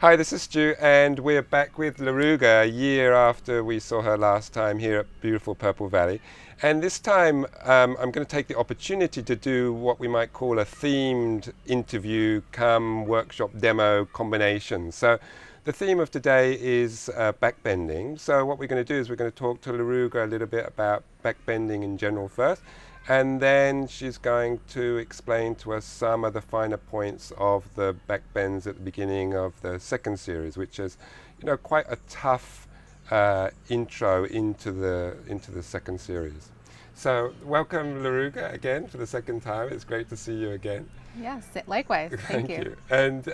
Hi, this is Stu, and we're back with Laruga a year after we saw her last time here at beautiful Purple Valley. And this time I'm going to take the opportunity to do what we might call a themed interview come workshop demo combination. So the theme of today is backbending. So what we're going to do is we're going to talk to Laruga a little bit about backbending in general first. And then she's going to explain to us some of the finer points of the backbends at the beginning of the second series, which is, quite a tough intro into the second series. So welcome, Laruga, again for the second time. It's great to see you again. Yes, likewise. Thank you. And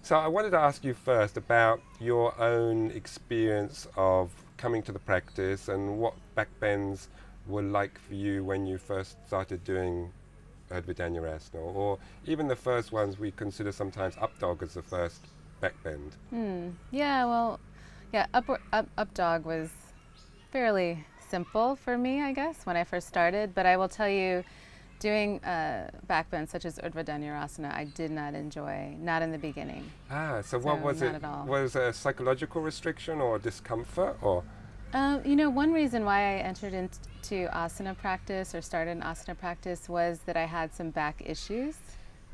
so I wanted to ask you first about your own experience of coming to the practice and what backbends were like for you when you first started doing Dena Kingsberg, or even the first ones we consider sometimes up dog as the first backbend. Up dog was fairly simple for me, I guess, when I first started. But I will tell you, doing backbends such as Dena Kingsberg, I did not enjoy, not in the beginning. So what was it? Was it a psychological restriction or discomfort, or? One reason why I entered into asana practice or started an asana practice was that I had some back issues.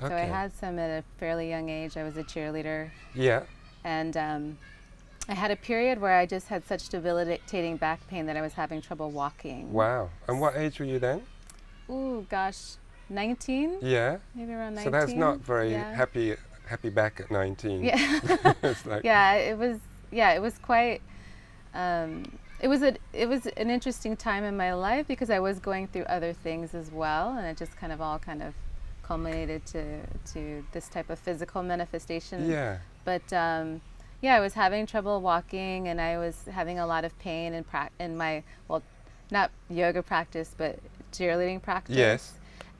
Okay. So I had some at a fairly young age. I was a cheerleader. Yeah. And I had a period where I just had such debilitating back pain that I was having trouble walking. Wow. And what age were you then? Ooh, gosh, 19? Yeah. Maybe around 19. So that's not very happy back at 19. Yeah. It's like it was quite it was an interesting time in my life because I was going through other things as well, and it just all culminated to this type of physical manifestation. Yeah. But I was having trouble walking, and I was having a lot of pain in my not yoga practice, but cheerleading practice. Yes.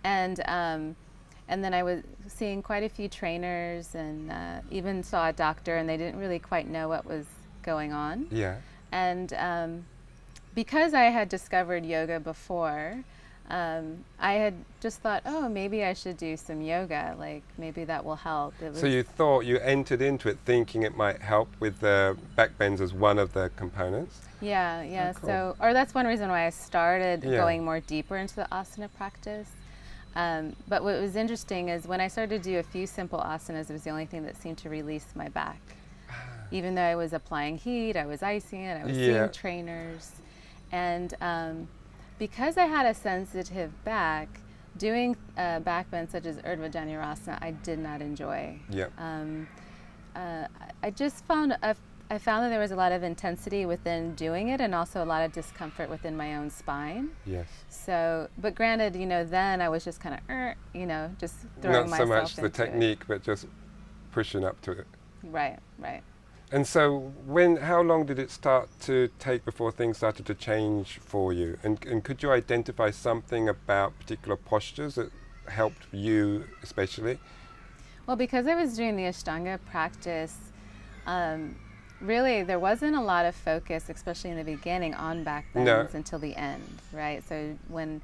And then I was seeing quite a few trainers, and even saw a doctor, and they didn't really quite know what was going on. Yeah. And because I had discovered yoga before, I had just thought, maybe I should do some yoga, like maybe that will help. So you entered into it thinking it might help with the backbends as one of the components? Yeah. Oh, cool. So that's one reason why I started going more deeper into the asana practice. But what was interesting is when I started to do a few simple asanas, it was the only thing that seemed to release my back. Even though I was applying heat, I was icing it, I was seeing trainers. And because I had a sensitive back, doing backbends such as Dena Kingsberg, I did not enjoy. Yeah. I just found I found that there was a lot of intensity within doing it, and also a lot of discomfort within my own spine. Yes. So, but granted, then I was just just throwing myself into it. Not so much the technique, but just pushing up to it. Right. And so how long did it start to take before things started to change for you? And could you identify something about particular postures that helped you especially? Well, because I was doing the Ashtanga practice, really there wasn't a lot of focus, especially in the beginning, on backbends until the end, right? So when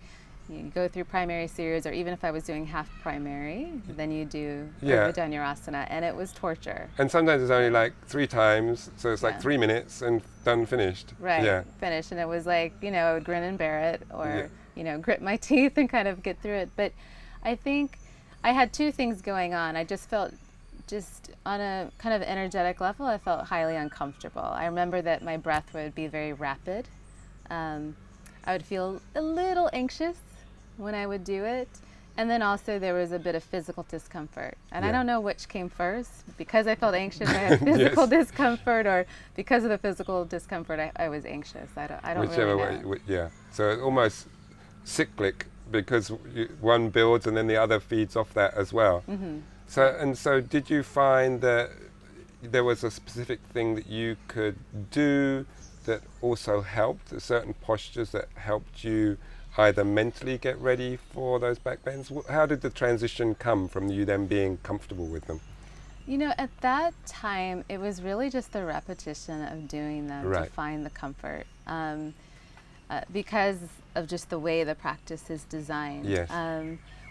you go through primary series, or even if I was doing half primary, then you do Dena Kingsberg, and it was torture. And sometimes it's only like 3 times, so it's like 3 minutes and done, finished. Right, yeah. Finished, and it was like, I would grin and bear it, or, grit my teeth and kind of get through it. But I think I had 2 things going on. I just felt, on a kind of energetic level, I felt highly uncomfortable. I remember that my breath would be very rapid. I would feel a little anxious when I would do it. And then also there was a bit of physical discomfort. And I don't know which came first. Because I felt anxious, I had physical discomfort, or because of the physical discomfort, I was anxious. I don't Whichever really know. way, yeah. So it's almost cyclic, because one builds and then the other feeds off that as well. Mm-hmm. So did you find that there was a specific thing that you could do that also helped, certain postures that helped you either mentally get ready for those backbends? How did the transition come from you then being comfortable with them? At that time, it was really just the repetition of doing them to find the comfort. Because of just the way the practice is designed. Yes.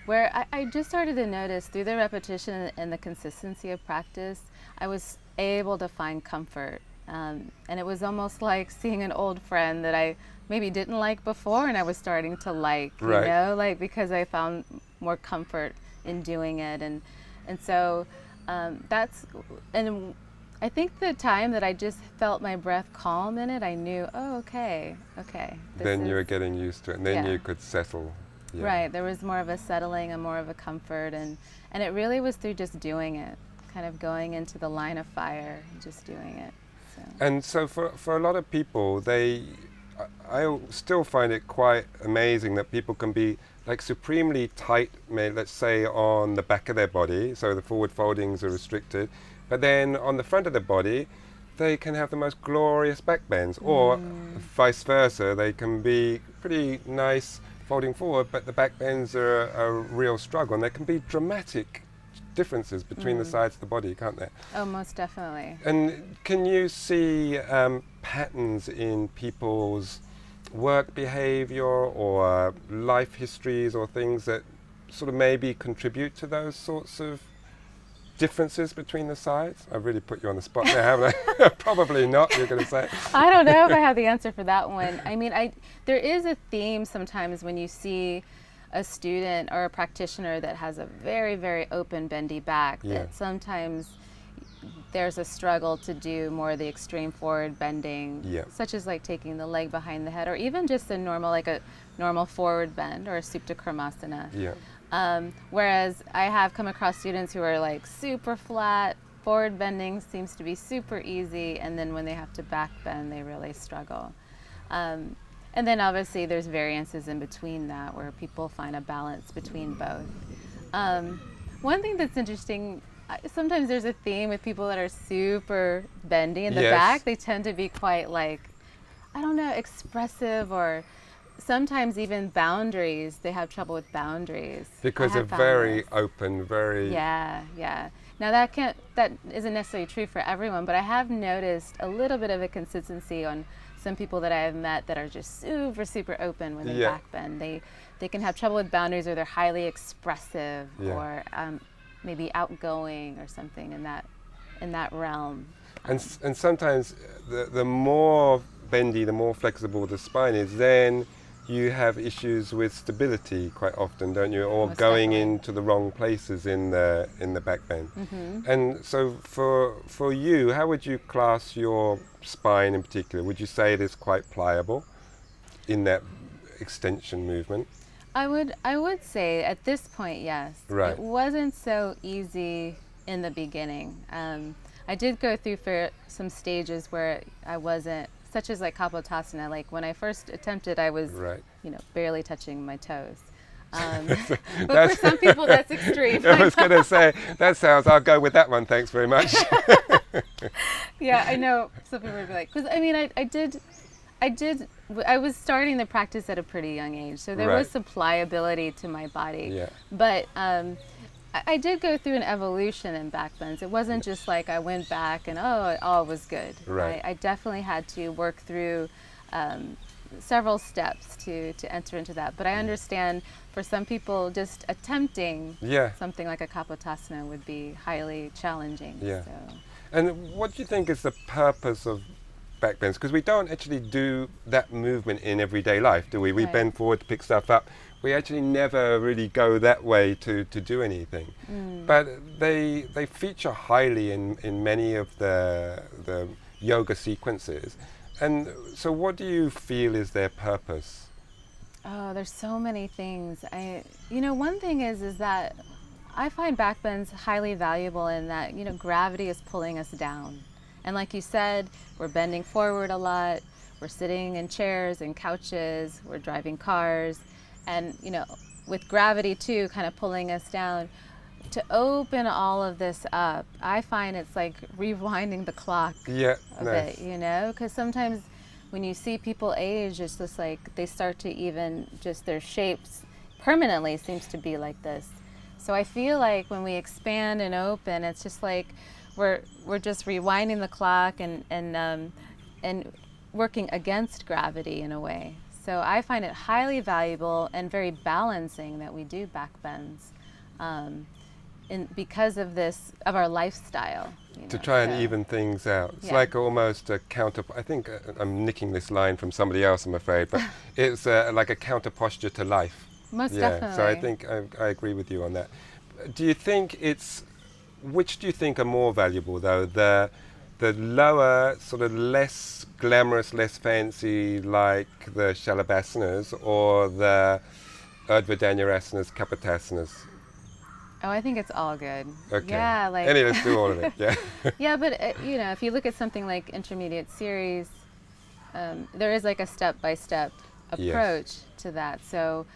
Where I just started to notice through the repetition and the consistency of practice, I was able to find comfort. And it was almost like seeing an old friend that I maybe didn't like before, and I was starting to like, you Right. know, like because I found more comfort in doing it. And so that's, and I think the time that I just felt my breath calm in it, I knew, oh, okay. Then you were getting used to it, and then Yeah. you could settle. Yeah. Right, there was more of a settling and more of a comfort, and it really was through just doing it, kind of going into the line of fire, and just doing it. So. And so for a lot of people, I still find it quite amazing that people can be like supremely tight, let's say on the back of their body, so the forward foldings are restricted, but then on the front of the body, they can have the most glorious back bends, or vice versa, they can be pretty nice folding forward, but the back bends are a real struggle, and there can be dramatic differences between the sides of the body, can't there? Oh, most definitely. And can you see patterns in people's work behavior or life histories or things that sort of maybe contribute to those sorts of differences between the sides? I've really put you on the spot there, haven't I? Probably not, you're going to say. I don't know if I have the answer for that one. I mean, there is a theme sometimes when you see a student or a practitioner that has a very, very open, bendy back, that sometimes there's a struggle to do more of the extreme forward bending, such as like taking the leg behind the head, or even just a normal forward bend or a Supta Karmasana. Whereas I have come across students who are like super flat, forward bending seems to be super easy, and then when they have to back bend, they really struggle. And then obviously there's variances in between that where people find a balance between both. One thing that's interesting, sometimes there's a theme with people that are super bendy in the back. They tend to be quite like, I don't know, expressive, or sometimes even boundaries. They have trouble with boundaries. Because they're very open, very... Yeah. Now that isn't necessarily true for everyone, but I have noticed a little bit of a consistency on some people that I have met that are just super, super open when they back bend. They can have trouble with boundaries, or they're highly expressive, or maybe outgoing or something in that realm. And sometimes the more bendy, the more flexible the spine is, then you have issues with stability quite often, don't you? Or Most going definitely. into the wrong places in the back bend. And so for you, how would you class your spine in particular? Would you say it is quite pliable in that extension movement? I would say at this point, yes. Right. It wasn't so easy in the beginning. I did go through for some stages where I wasn't, such as like Kapotasana. Like when I first attempted, I was, barely touching my toes. But for some people, that's extreme. I was going to say, I'll go with that one, thanks very much. Yeah, I know some people would be like, because I mean, I was starting the practice at a pretty young age, so there was some pliability to my body. Yeah. But I did go through an evolution in back bends. It wasn't just like I went back and it all was good. Right. I definitely had to work through several steps to enter into that. But I understand for some people just attempting something like a Kapotasana would be highly challenging. Yeah. So. And what do you think is the purpose of back bends? Because we don't actually do that movement in everyday life, do we? We bend forward to pick stuff up. We actually never really go that way to do anything. But they feature highly in many of the yoga sequences. And so what do you feel is their purpose? Oh, there's so many things. One thing is that I find back bends highly valuable in that, gravity is pulling us down. And like you said, we're bending forward a lot. We're sitting in chairs and couches. We're driving cars. And, with gravity too, kind of pulling us down, to open all of this up, I find it's like rewinding the clock a bit, because sometimes when you see people age, it's just like they start to even just their shapes permanently seems to be like this. So I feel like when we expand and open, it's just like we're just rewinding the clock and working against gravity in a way. So I find it highly valuable and very balancing that we do back bends. because of our lifestyle. To try and even things out. It's like almost a counter. I think I'm nicking this line from somebody else, I'm afraid, but it's like a counter posture to life. Most definitely. So I think I agree with you on that. Do you think which do you think are more valuable though? The lower, sort of less glamorous, less fancy, like the Shalabhasanas, or the Urdhva Dhanurasanas, Kapatasanas? Oh, I think it's all good. Okay. Yeah, like let's do all of it. Yeah. Yeah, but if you look at something like intermediate series, there is like a step-by-step approach to that. So,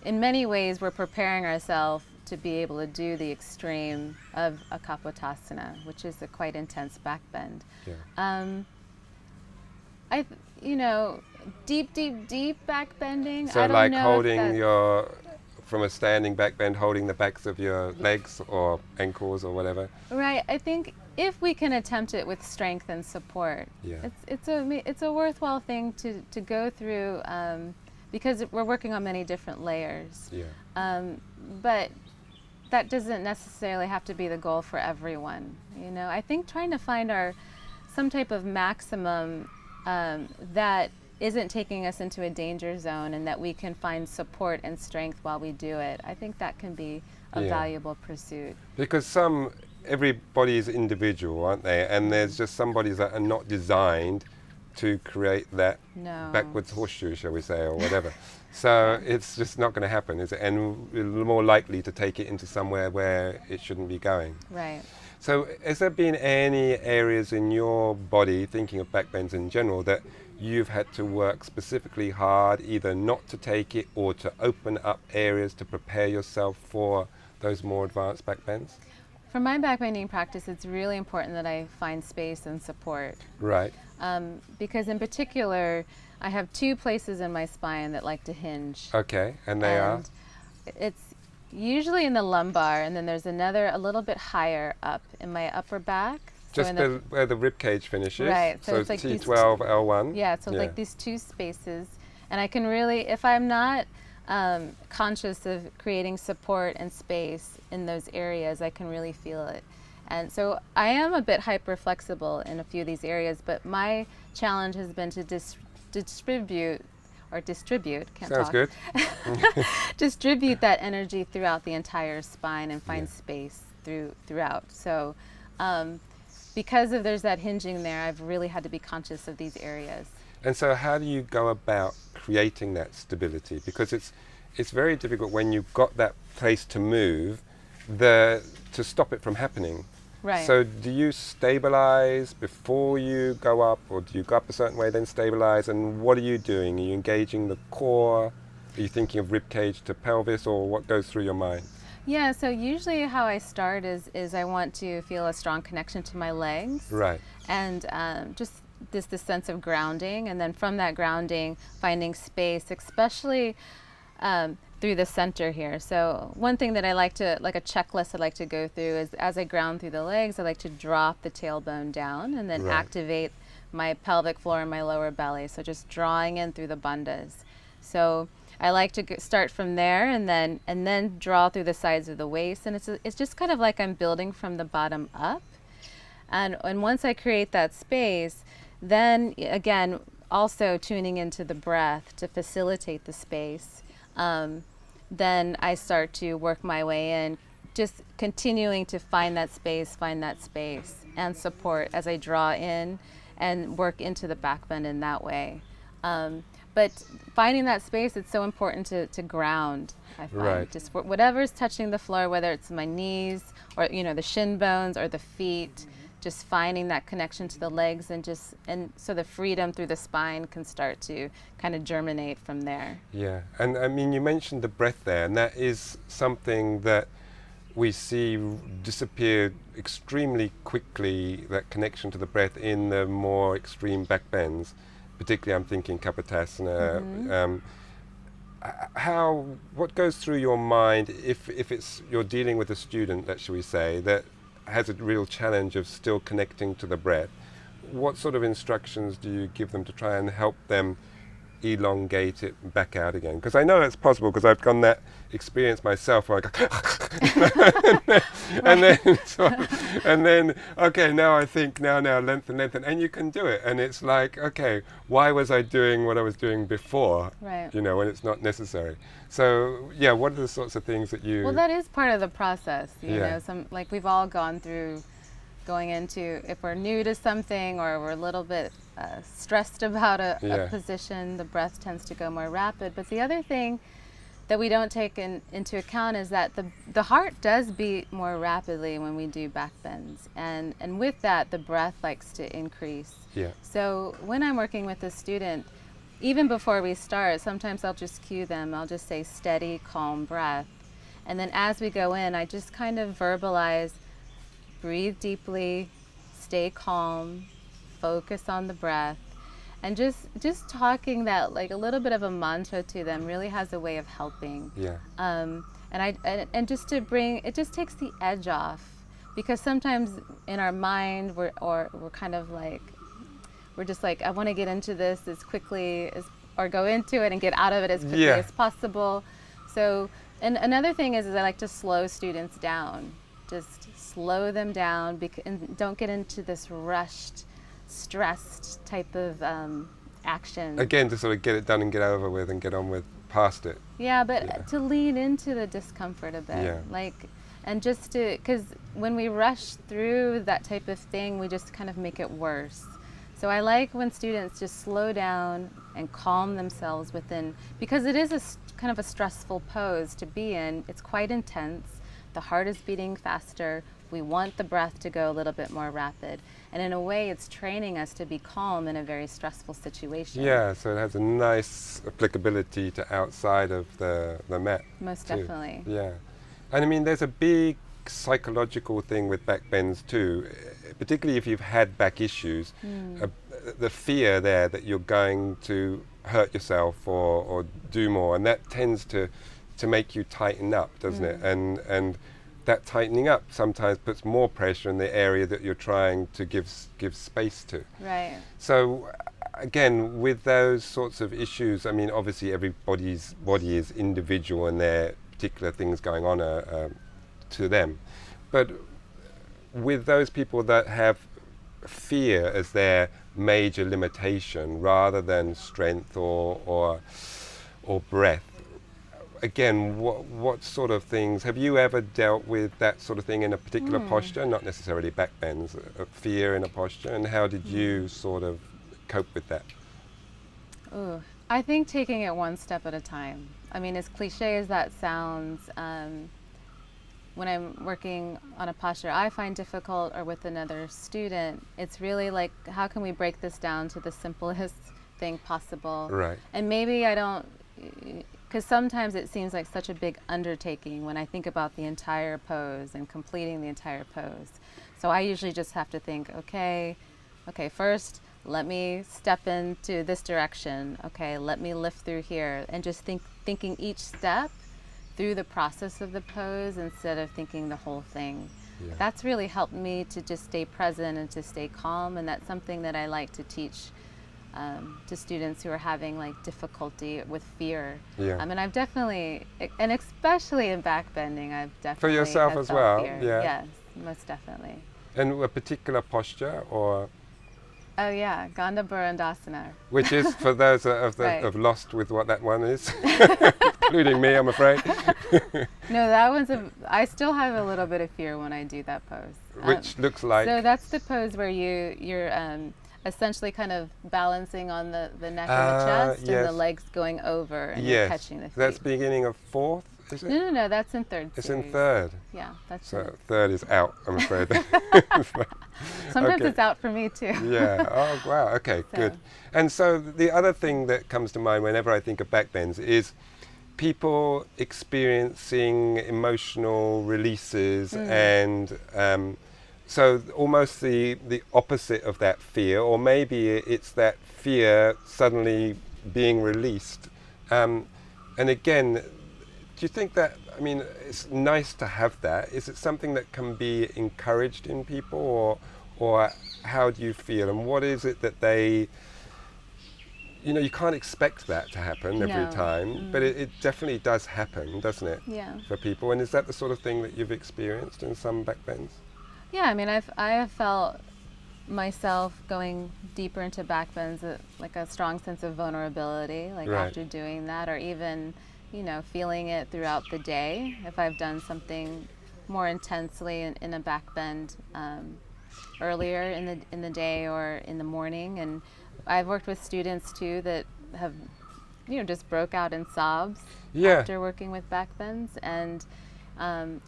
in many ways, we're preparing ourselves to be able to do the extreme of a Kapotasana, which is a quite intense back bend. Yeah. Deep back bending. So I don't like know holding from a standing back bend, holding the backs of your legs or ankles or whatever. Right. I think if we can attempt it with strength and support, it's a worthwhile thing to go through, because we're working on many different layers. Yeah. But that doesn't necessarily have to be the goal for everyone. I think trying to find some type of maximum that isn't taking us into a danger zone, and that we can find support and strength while we do it. I think that can be a valuable pursuit. Because everybody is individual, aren't they? And there's just some bodies that are not designed to create that backwards horseshoe, shall we say, or whatever. So it's just not going to happen, is it? And we're more likely to take it into somewhere where it shouldn't be going. Right. So has there been any areas in your body, thinking of backbends in general, that you've had to work specifically hard, either not to take it or to open up areas to prepare yourself for those more advanced backbends? For my backbending practice, it's really important that I find space and support. Right. Because in particular, I have two places in my spine that like to hinge. Okay, and they are? It's usually in the lumbar, and then there's another a little bit higher up in my upper back. Just where the rib cage finishes. Right. So it's like T12, L1. Yeah, so like these two spaces. And I can really, if I'm not conscious of creating support and space in those areas, I can really feel it. And so I am a bit hyper flexible in a few of these areas, but my challenge has been to distribute, can't Sounds talk. good. Distribute that energy throughout the entire spine and find space throughout. So because there's that hinging there, I've really had to be conscious of these areas. And so how do you go about creating that stability? Because it's very difficult when you've got that place to move to stop it from happening. Right. So do you stabilize before you go up, or do you go up a certain way then stabilize? And what are you doing? Are you engaging the core? Are you thinking of rib cage to pelvis, or what goes through your mind? Yeah, so usually how I start is I want to feel a strong connection to my legs. Right. And just this sense of grounding, and then from that grounding, finding space, especially through the center here. So one thing that I like a checklist I like to go through is, as I ground through the legs, I like to drop the tailbone down and then activate my pelvic floor and my lower belly. So just drawing in through the bandhas. So I like to start from there and then draw through the sides of the waist, and it's just kind of like I'm building from the bottom up. And once I create that space, then again, also tuning into the breath to facilitate the space. Then I start to work my way in, just continuing to find that space, and support as I draw in and work into the back bend in that way. But finding that space, it's so important to ground, I find. Right. Just whatever's touching the floor, whether it's my knees or the shin bones or the feet, just finding that connection to the legs, and so the freedom through the spine can start to kind of germinate from there. Yeah, and I mean, you mentioned the breath there, and that is something that we see disappear extremely quickly, that connection to the breath in the more extreme back bends. Particularly, I'm thinking Kapotasana. What goes through your mind if you're dealing with a student, that shall we say, that has a real challenge of still connecting to the breath? What sort of instructions do you give them to try and help them elongate it back out again? Because I know it's possible, because I've gone that experience myself where I go and then okay, now I think now lengthen, and you can do it, and it's like, okay, why was I doing what I was doing before? Right. You know, when it's not necessary. So yeah, what are the sorts of things that you? Well, that is part of the process. You Yeah. know, like we've all gone through going into, if we're new to something or we're a little bit stressed about a position, the breath tends to go more rapid. But the other thing that we don't take into account is that the heart does beat more rapidly when we do back bends. And with that, the breath likes to increase. Yeah. So when I'm working with a student, even before we start, sometimes I'll just cue them. I'll just say steady, calm breath. And then as we go in, I just kind of verbalize, breathe deeply, stay calm, focus on the breath. And just talking that, like a little bit of a mantra to them, really has a way of helping. Yeah. And just to bring, it just takes the edge off, because sometimes in our mind we're kind of like, we're just like, I want to get into this as quickly as, or go into it and get out of it as quickly as possible. So, and another thing is I like to slow students down. Just slow them down, and don't get into this rushed, stressed type of action. Again, to sort of get it done and get over with and get on with past it. Yeah, but to lean into the discomfort a bit. Yeah. Like, and just to, because when we rush through that type of thing, we just kind of make it worse. So I like when students just slow down and calm themselves within, because it is kind of a stressful pose to be in. It's quite intense. The heart is beating faster. We want the breath to go a little bit more rapid. And in a way, it's training us to be calm in a very stressful situation. Yeah, so it has a nice applicability to outside of the mat. Most too. Definitely. Yeah. And I mean, there's a big psychological thing with back bends too, particularly if you've had back issues. The fear there that you're going to hurt yourself or do more, and that tends to make you tighten up, doesn't it? And that tightening up sometimes puts more pressure in the area that you're trying to give space to. Right. So again, with those sorts of issues, I mean, obviously everybody's body is individual and there are particular things going on to them. But with those people that have fear as their major limitation rather than strength or breath, again, what sort of things have you ever dealt with, that sort of thing in a particular posture, not necessarily back bends, fear in a posture, and how did you sort of cope with that? Ooh, I think taking it one step at a time. I mean, as cliche as that sounds, when I'm working on a posture I find difficult or with another student, it's really like, how can we break this down to the simplest thing possible? Right. And maybe I don't, because sometimes it seems like such a big undertaking when I think about the entire pose and completing the entire pose. So I usually just have to think, okay, first let me step into this direction. Okay, let me lift through here, and just thinking each step through the process of the pose instead of thinking the whole thing. Yeah. That's really helped me to just stay present and to stay calm, and that's something that I like to teach to students who are having like difficulty with fear. Yeah. I mean, I've definitely, and especially in backbending, I've definitely For yourself have as felt well, fear. yeah. Yes, most definitely. And a particular posture, or Oh yeah, Gandha Barandasana. which is for those Right. have lost with what that one is, including me, I'm afraid. No, that one's I still have a little bit of fear when I do that pose. Which looks like. So that's the pose where you're essentially kind of balancing on the neck and the chest, and yes. the legs going over, and you're Yes, catching the feet. that's beginning of fourth, is it? No, that's in third It's series. in third. Yeah, that's So it. third is out, I'm afraid. Sometimes okay. it's out for me too. Yeah. Oh, wow. Okay, good. And so the other thing that comes to mind whenever I think of backbends is people experiencing emotional releases, and so almost the opposite of that fear, or maybe it's that fear suddenly being released. And again, do you think that, I mean, it's nice to have that. Is it something that can be encouraged in people, or how do you feel? And what is it that they, you know, you can't expect that to happen every No. time, but it definitely does happen, doesn't it? Yeah. For people. And is that the sort of thing that you've experienced in some backbends? Yeah, I mean, I have felt myself going deeper into backbends, like a strong sense of vulnerability, like Right. after doing that, or even, you know, feeling it throughout the day if I've done something more intensely in a backbend earlier in the day or in the morning. And I've worked with students too that have, you know, just broke out in sobs Yeah. after working with backbends. And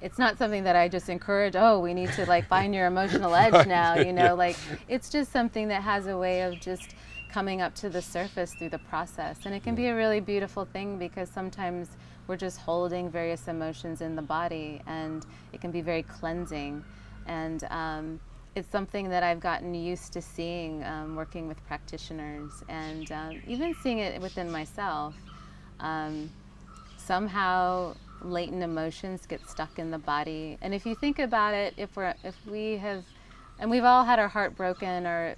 it's not something that I just encourage, oh, we need to like find your emotional edge now, you know, Yeah. like it's just something that has a way of just coming up to the surface through the process. And it can be a really beautiful thing because sometimes we're just holding various emotions in the body, and it can be very cleansing. And it's something that I've gotten used to seeing working with practitioners, and even seeing it within myself. Somehow latent emotions get stuck in the body, and if you think about it, if we have, and we've all had our heart broken or,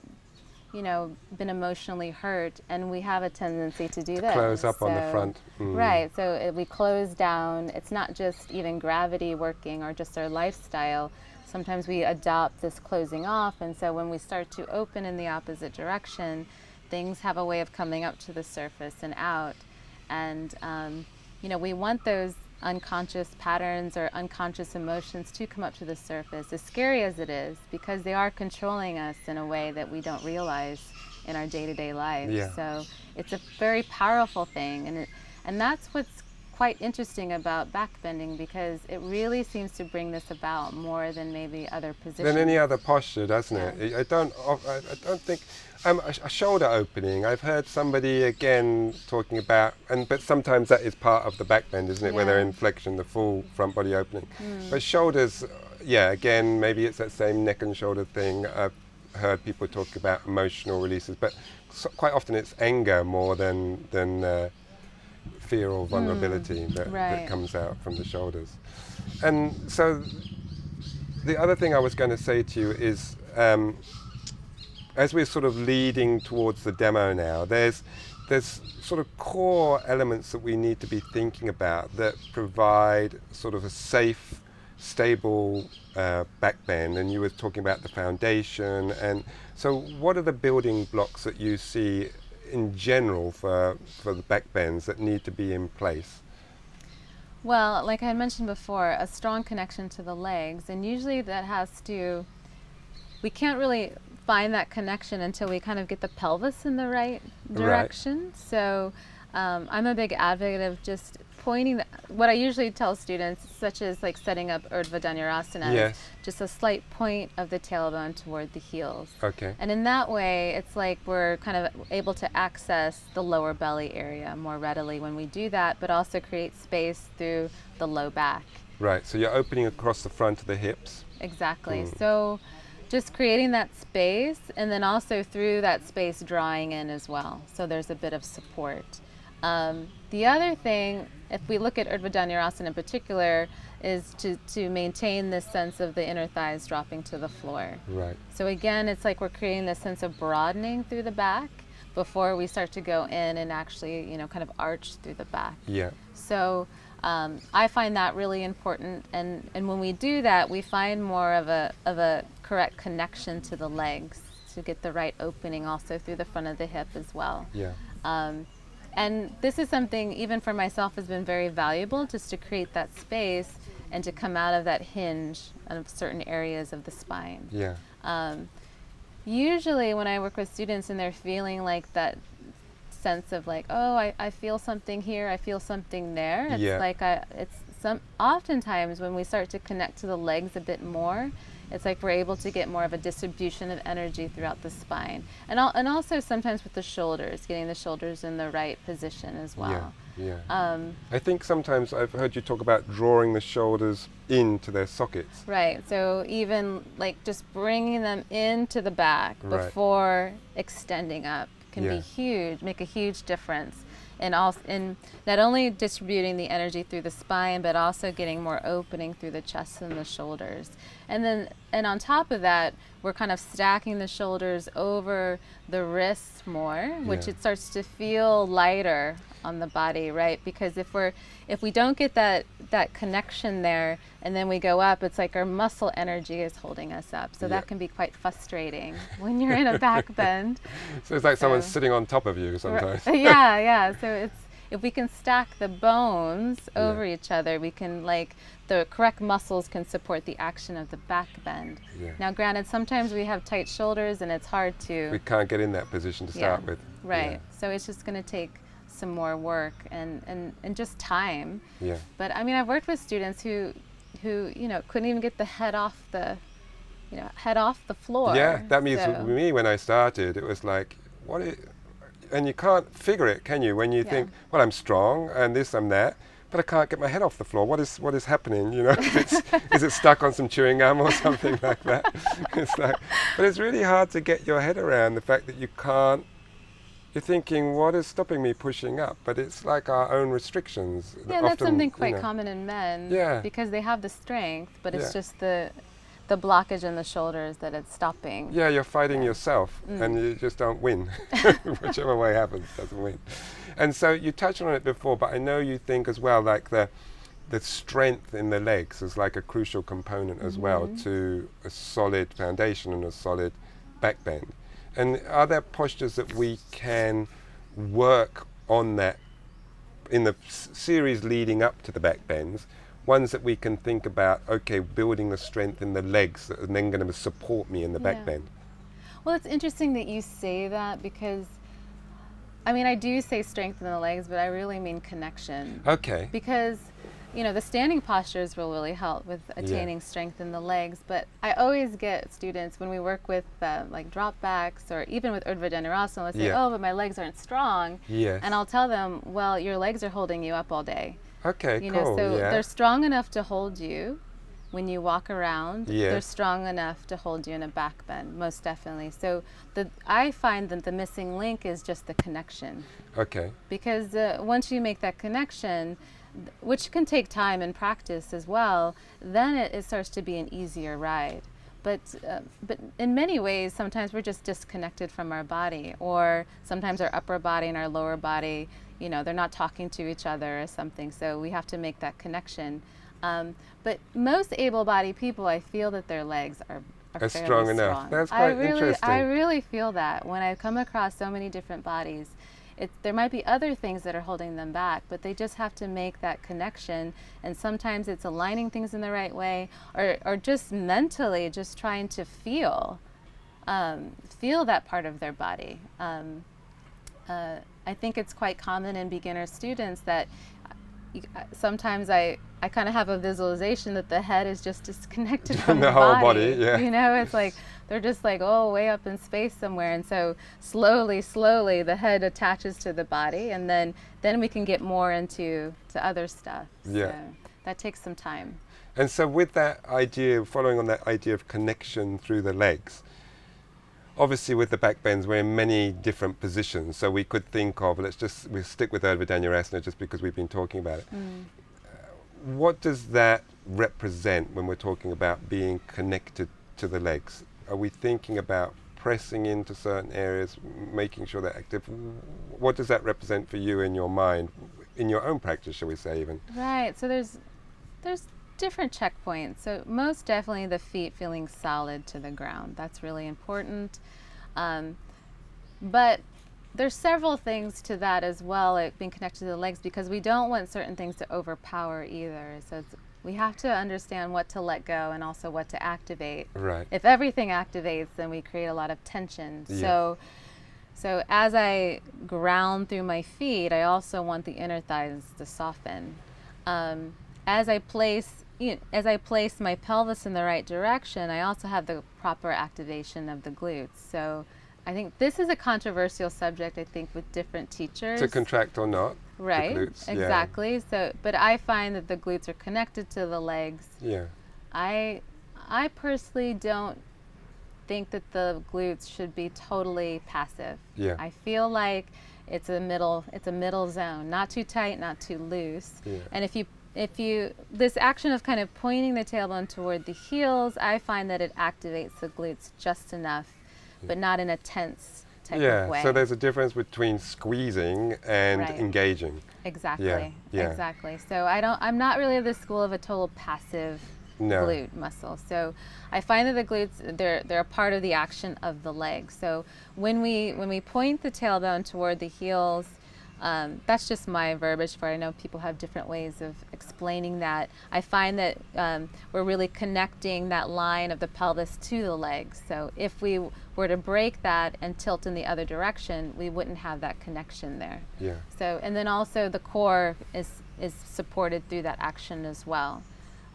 you know, been emotionally hurt, and we have a tendency to do this. Close up on the front. Right, so we close down. It's not just even gravity working or just our lifestyle. Sometimes we adopt this closing off, and so when we start to open in the opposite direction, things have a way of coming up to the surface and out. And you know, we want those unconscious patterns or unconscious emotions to come up to the surface, as scary as it is, because they are controlling us in a way that we don't realize in our day-to-day lives. Yeah. So it's a very powerful thing, and that's what's quite interesting about backbending, because it really seems to bring this about more than maybe other positions. Than any other posture, doesn't Yeah. it? I don't think a shoulder opening. I've heard somebody again talking about, but sometimes that is part of the backbend, isn't it? Where they're Yeah. in flexion, the full front body opening. But shoulders, yeah, again, maybe it's that same neck and shoulder thing. I've heard people talk about emotional releases, but quite often it's anger more than fear or vulnerability that Right. comes out from the shoulders. And so the other thing I was going to say to you is, as we're sort of leading towards the demo now, there's sort of core elements that we need to be thinking about that provide sort of a safe, stable backbend. And you were talking about the foundation. And so what are the building blocks that you see in general for the backbends that need to be in place? Well, like I had mentioned before, a strong connection to the legs, and usually that has to, we can't really find that connection until we kind of get the pelvis in the right direction. So I'm a big advocate of just pointing, what I usually tell students, such as like setting up Urdhva Dhanurasana, Yes. just a slight point of the tailbone toward the heels. Okay. And in that way, it's like we're kind of able to access the lower belly area more readily when we do that, but also create space through the low back. Right, so you're opening across the front of the hips. Exactly. So just creating that space, and then also through that space drawing in as well. So there's a bit of support. The other thing, if we look at Urdhva Dhanurasana in particular, is to maintain this sense of the inner thighs dropping to the floor. Right. So again, it's like we're creating this sense of broadening through the back before we start to go in and actually, you know, kind of arch through the back. Yeah. So I find that really important, and when we do that, we find more of a correct connection to the legs to get the right opening also through the front of the hip as well. Yeah. And this is something, even for myself, has been very valuable, just to create that space and to come out of that hinge of certain areas of the spine. Yeah. Usually when I work with students and they're feeling like that sense of like, oh, I feel something here, I feel something there, it's Yeah. like oftentimes when we start to connect to the legs a bit more, it's like we're able to get more of a distribution of energy throughout the spine. And also sometimes with the shoulders, getting the shoulders in the right position as well. Yeah. I think sometimes I've heard you talk about drawing the shoulders into their sockets. Right, so even like just bringing them into the back Right. before extending up can Yeah. be huge, make a huge difference. And also in not only distributing the energy through the spine, but also getting more opening through the chest and the shoulders. And then and on top of that, we're kind of stacking the shoulders over the wrists more, which it starts to feel lighter on the body, right? Because if we don't get that connection there, and then we go up, it's like our muscle energy is holding us up. So that can be quite frustrating when you're in a back bend. So it's like someone's sitting on top of you sometimes. Yeah. So if we can stack the bones over each other, we can, like, the correct muscles can support the action of the back bend. Yeah. Now, granted, sometimes we have tight shoulders and it's hard to... We can't get in that position to start with. Right. So it's just going to take some more work and just time. Yeah. But I mean, I've worked with students who couldn't even get the head off the floor. Yeah, that means for me when I started, it was like, and you can't figure it, can you? When you think, well, I'm strong and this, I'm that, but I can't get my head off the floor. What is happening? You know, is it stuck on some chewing gum or something like that? It's like, but it's really hard to get your head around the fact that you can't. You're thinking, what is stopping me pushing up? But it's like our own restrictions. Yeah, that's something quite common in men. Yeah. Because they have the strength, but it's just the blockage in the shoulders that it's stopping. Yeah, you're fighting yourself, and you just don't win. Whichever way happens, doesn't win. And so you touched on it before, but I know you think as well, like the strength in the legs is like a crucial component as well to a solid foundation and a solid back bend. And are there postures that we can work on that in the series leading up to the back bends? Ones that we can think about, okay, building the strength in the legs that are then going to support me in the back bend. Well, it's interesting that you say that, because, I mean, I do say strength in the legs, but I really mean connection. Okay. Because, the standing postures will really help with attaining strength in the legs, but I always get students, when we work with like drop backs or even with Urdhva Dhanurasana, let's say, oh, but my legs aren't strong. Yes. And I'll tell them, well, your legs are holding you up all day. Okay, cool. So they're strong enough to hold you when you walk around. Yes. They're strong enough to hold you in a back bend, most definitely. So I find that the missing link is just the connection. Okay. Because once you make that connection, which can take time and practice as well, then it starts to be an easier ride. But in many ways, sometimes we're just disconnected from our body, or sometimes our upper body and our lower body, they're not talking to each other or something. So we have to make that connection. But most able-bodied people, I feel that their legs are fairly strong enough. That's quite interesting. I really feel that when I come across so many different bodies. There might be other things that are holding them back, but they just have to make that connection. And sometimes it's aligning things in the right way, or just mentally just trying to feel that part of their body. I think it's quite common in beginner students that sometimes I kind of have a visualization that the head is just disconnected from the whole body. Yeah. It's like they're just like, way up in space somewhere, and so slowly the head attaches to the body, and then we can get more into other stuff. Yeah. So that takes some time. And so with that idea, following on that idea of connection through the legs, obviously with the back bends we're in many different positions, so we could think of, we'll stick with Urdhva Dhanurasana just because we've been talking about it. What does that represent when we're talking about being connected to the legs? Are we thinking about pressing into certain areas, making sure they're active? What does that represent for you in your mind, in your own practice, shall we say even? Right, so there's different checkpoints. So most definitely the feet feeling solid to the ground. That's really important. But there's several things to that as well, like being connected to the legs, because we don't want certain things to overpower either. So we have to understand what to let go and also what to activate. Right. If everything activates, then we create a lot of tension. Yeah. So as I ground through my feet, I also want the inner thighs to soften. As I place my pelvis in the right direction, I also have the proper activation of the glutes. So I think this is a controversial subject, I think, with different teachers. To contract or not. Right, the glutes, exactly. So, but I find that the glutes are connected to the legs. Yeah. I personally don't think that the glutes should be totally passive. Yeah. I feel like it's a middle zone, not too tight, not too loose. Yeah. And if you this action of kind of pointing the tailbone toward the heels, I find that it activates the glutes just enough, but not in a tense type of way. Yeah, so there's a difference between squeezing and Right. engaging. Exactly. Yeah. Exactly. So I'm not really of the school of a total passive No. glute muscle. So I find that the glutes, they're a part of the action of the leg. So when we point the tailbone toward the heels, that's just my verbiage for it. I know people have different ways of explaining that. I find that we're really connecting that line of the pelvis to the legs. So if we were to break that and tilt in the other direction, we wouldn't have that connection there. Yeah. So, and then also the core is supported through that action as well.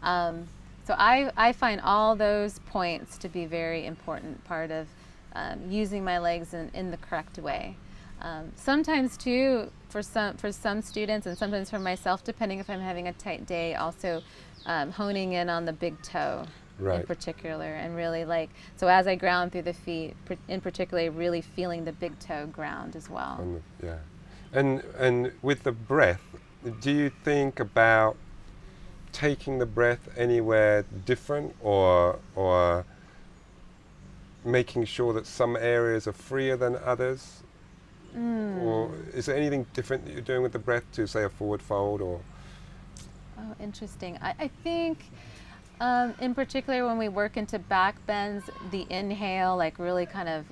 So I find all those points to be very important part of using my legs in the correct way. Sometimes too, for some students and sometimes for myself, depending if I'm having a tight day, also honing in on the big toe Right. in particular, and really so as I ground through the feet, in particular, really feeling the big toe ground as well. Yeah. And with the breath, do you think about taking the breath anywhere different, or making sure that some areas are freer than others? Or is there anything different that you're doing with the breath to, say, a forward fold? Or Oh, interesting. I think in particular when we work into back bends, the inhale, like really kind of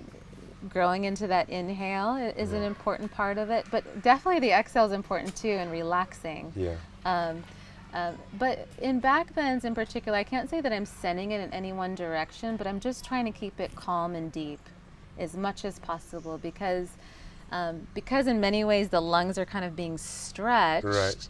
growing into that inhale is an important part of it, but definitely the exhale is important too, and relaxing. yeah. But in back bends in particular, I can't say that I'm sending it in any one direction, but I'm just trying to keep it calm and deep as much as possible, because in many ways the lungs are kind of being stretched. Right.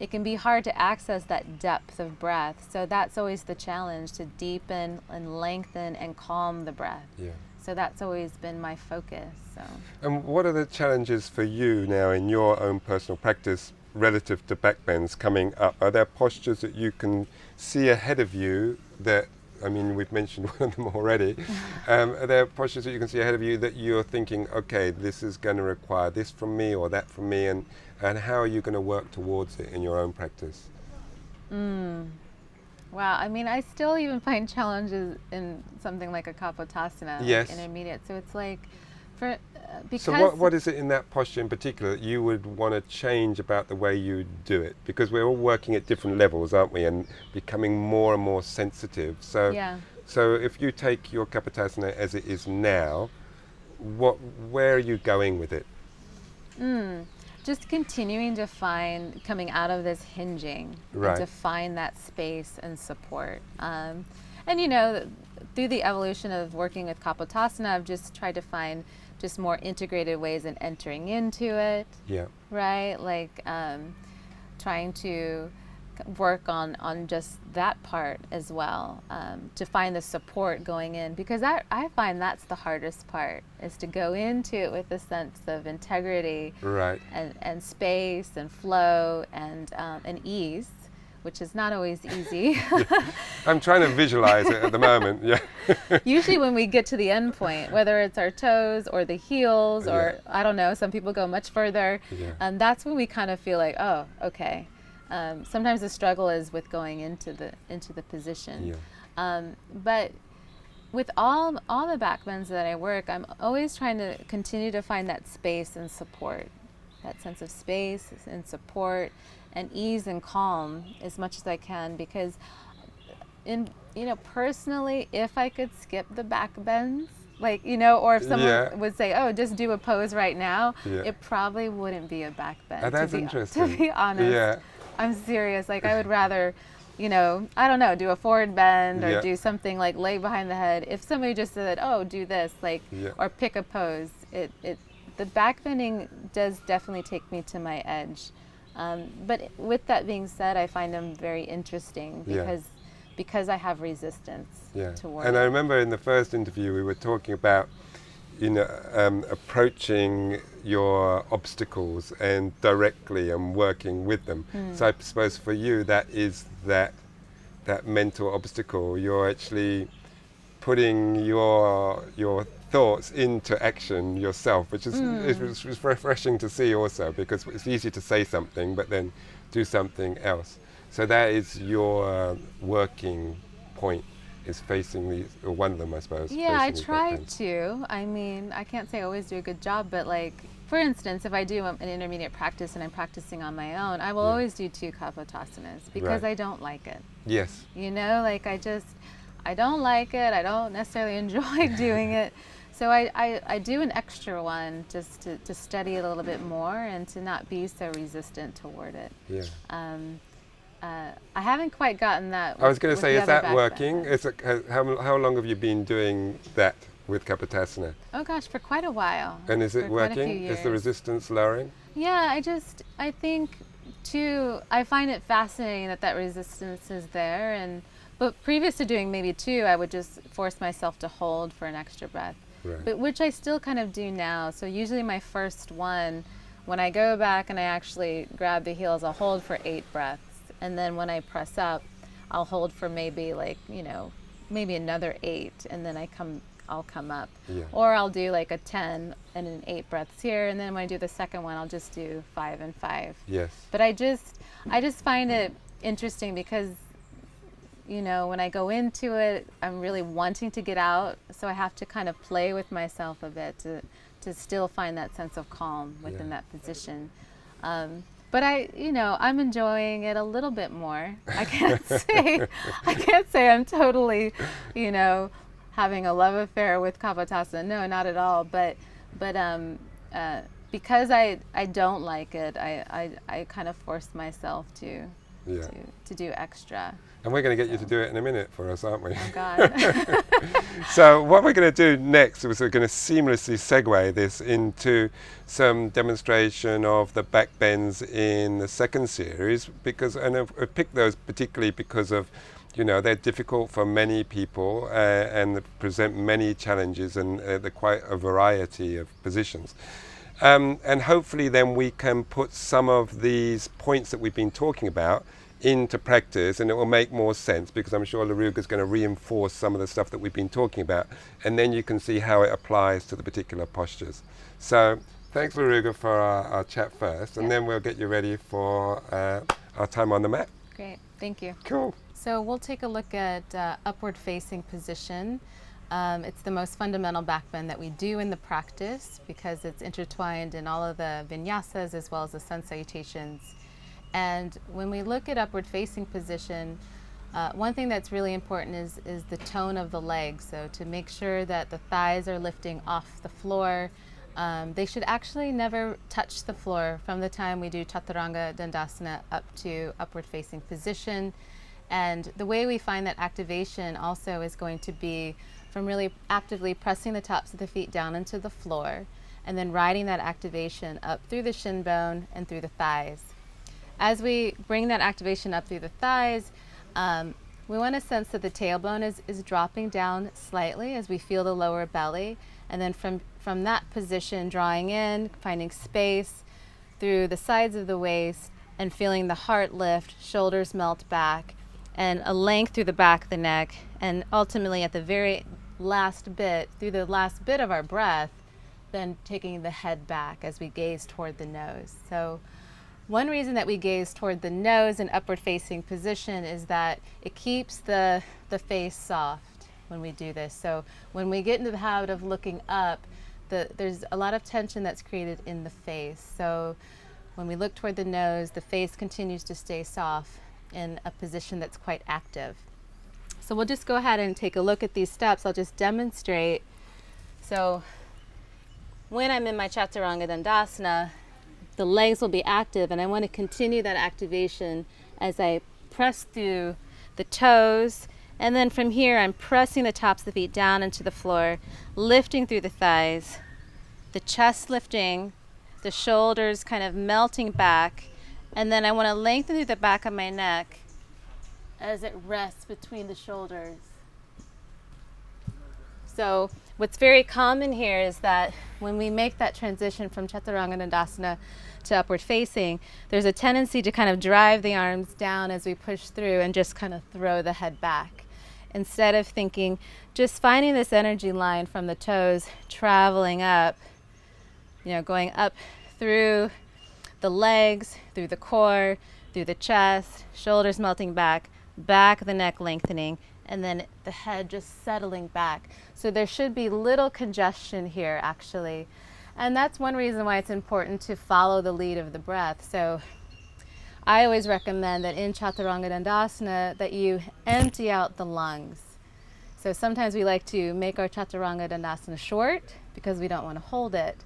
It can be hard to access that depth of breath. So that's always the challenge, to deepen and lengthen and calm the breath. Yeah. So that's always been my focus. So. And what are the challenges for you now in your own personal practice relative to back bends coming up? Are there postures that you can see ahead of you that, I mean, we've mentioned one of them already. Are there postures that you can see ahead of you that you're thinking, okay, this is going to require this from me or that from me, and how are you going to work towards it in your own practice? Wow, I mean, I still even find challenges in something like a Kapotasana, Yes. like intermediate. So it's like, because... So what is it in that posture in particular that you would want to change about the way you do it? Because we're all working at different levels, aren't we, and becoming more and more sensitive. So, Yeah. so if you take your Kapotasana as it is now, where are you going with it? Just continuing to coming out of this hinging, Right. and to find that space and support. And you know, through the evolution of working with Kapotasana, I've just tried to find just more integrated ways in entering into it, Yeah. right? Like trying to work on just that part as well, to find the support going in, because I find that's the hardest part, is to go into it with a sense of integrity, Right. and space and flow and ease, which is not always easy. I'm trying to visualize it at the moment. Yeah. Usually when we get to the end point, whether it's our toes or the heels, or Yeah. I don't know, some people go much further, Yeah. that's when we kind of feel like, oh, okay. Sometimes the struggle is with going into the position. Yeah. But with all the back bends that I work, I'm always trying to continue to find that space and support, that sense of space and support and ease and calm as much as I can, because personally, if I could skip the back bends, like, or if someone Yeah. would say, oh, just do a pose right now, Yeah. it probably wouldn't be a back bend. Oh, that's to be, interesting. To be honest. Yeah. I'm serious. Like, I would rather, I don't know, do a forward bend or Yeah. do something like lay behind the head. If somebody just said, oh, do this, like, Yeah. or pick a pose, the back bending does definitely take me to my edge. But with that being said, I find them very interesting, Yeah. because I have resistance Yeah. toward And it. I remember in the first interview we were talking about, approaching your obstacles and directly and working with them. So I suppose for you that is that mental obstacle. You're actually putting your thoughts into action yourself, which is it's refreshing to see also, because it's easy to say something, but then do something else. So that is your working point, is facing these, or one of them, I suppose. Yeah, I facing these try backbends. to. I mean, I can't say I always do a good job, but like, for instance, if I do an intermediate practice and I'm practicing on my own, I will always do 2 kapotasanas because Right. I don't like it. Yes. You know, like I don't like it. I don't necessarily enjoy doing it. So I do an extra one just to study it a little bit more and to not be so resistant toward it. Yeah. I haven't quite gotten that. I was going to with say, the is other that back working? bend. How long have you been doing that with kapotasana? Oh gosh, for quite a while. And is it For quite a few working? Is the years. resistance lowering? Yeah, I think too, I find it fascinating that resistance is there. But previous to doing maybe 2, I would just force myself to hold for an extra breath. Right. But which I still kind of do now. So usually my first one, when I go back and I actually grab the heels, I'll hold for 8 breaths. And then when I press up, I'll hold for maybe maybe another 8, and then I'll come up. Yeah. Or I'll do like a 10 and an 8 breaths here, and then when I do the second one, I'll just do 5 and 5. Yes. But I just find it interesting because, you know, when I go into it, I'm really wanting to get out, so I have to kind of play with myself a bit to still find that sense of calm within that position. But I'm enjoying it a little bit more. I can't say I'm totally, having a love affair with kapotasana. No, not at all. But because I don't like it, I kind of force myself to do extra. And we're going to get you to do it in a minute for us, aren't we? Oh God. So what we're going to do next is we're going to seamlessly segue this into some demonstration of the back bends in the second series, and I've picked those particularly because of, they're difficult for many people and they present many challenges, and they're quite a variety of positions. And hopefully then we can put some of these points that we've been talking about into practice, and it will make more sense, because I'm sure Laruga is going to reinforce some of the stuff that we've been talking about, and then you can see how it applies to the particular postures. So thanks, Laruga, for our chat first, and then we'll get you ready for our time on the mat. Great, thank you. Cool. So we'll take a look at upward facing position. It's the most fundamental back bend that we do in the practice because it's intertwined in all of the vinyasas as well as the sun salutations. And when we look at upward facing position, one thing that's really important is the tone of the legs. So to make sure that the thighs are lifting off the floor. They should actually never touch the floor from the time we do Chaturanga Dandasana up to upward facing position. And the way we find that activation also is going to be from really actively pressing the tops of the feet down into the floor and then riding that activation up through the shin bone and through the thighs. As we bring that activation up through the thighs, we want to sense that the tailbone is dropping down slightly as we feel the lower belly. And then from that position, drawing in, finding space through the sides of the waist and feeling the heart lift, shoulders melt back, and a length through the back of the neck. And ultimately at the very last bit, through the last bit of our breath, then taking the head back as we gaze toward the nose. So one reason that we gaze toward the nose in upward facing position is that it keeps the face soft when we do this. So when we get into the habit of looking up, there's a lot of tension that's created in the face. So when we look toward the nose, the face continues to stay soft in a position that's quite active. So we'll just go ahead and take a look at these steps. I'll just demonstrate. So when I'm in my Chaturanga Dandasana, the legs will be active, and I want to continue that activation as I press through the toes, and then from here I'm pressing the tops of the feet down into the floor, lifting through the thighs, the chest lifting, the shoulders kind of melting back, and then I want to lengthen through the back of my neck as it rests between the shoulders. So what's very common here is that when we make that transition from Chaturanga Dandasana to upward facing, there's a tendency to kind of drive the arms down as we push through and just kind of throw the head back. Instead of thinking, just finding this energy line from the toes, traveling up, going up through the legs, through the core, through the chest, shoulders melting back, back of the neck lengthening, and then the head just settling back. So there should be little congestion here, actually. And that's one reason why it's important to follow the lead of the breath. So I always recommend that in Chaturanga Dandasana that you empty out the lungs. So sometimes we like to make our Chaturanga Dandasana short because we don't want to hold it,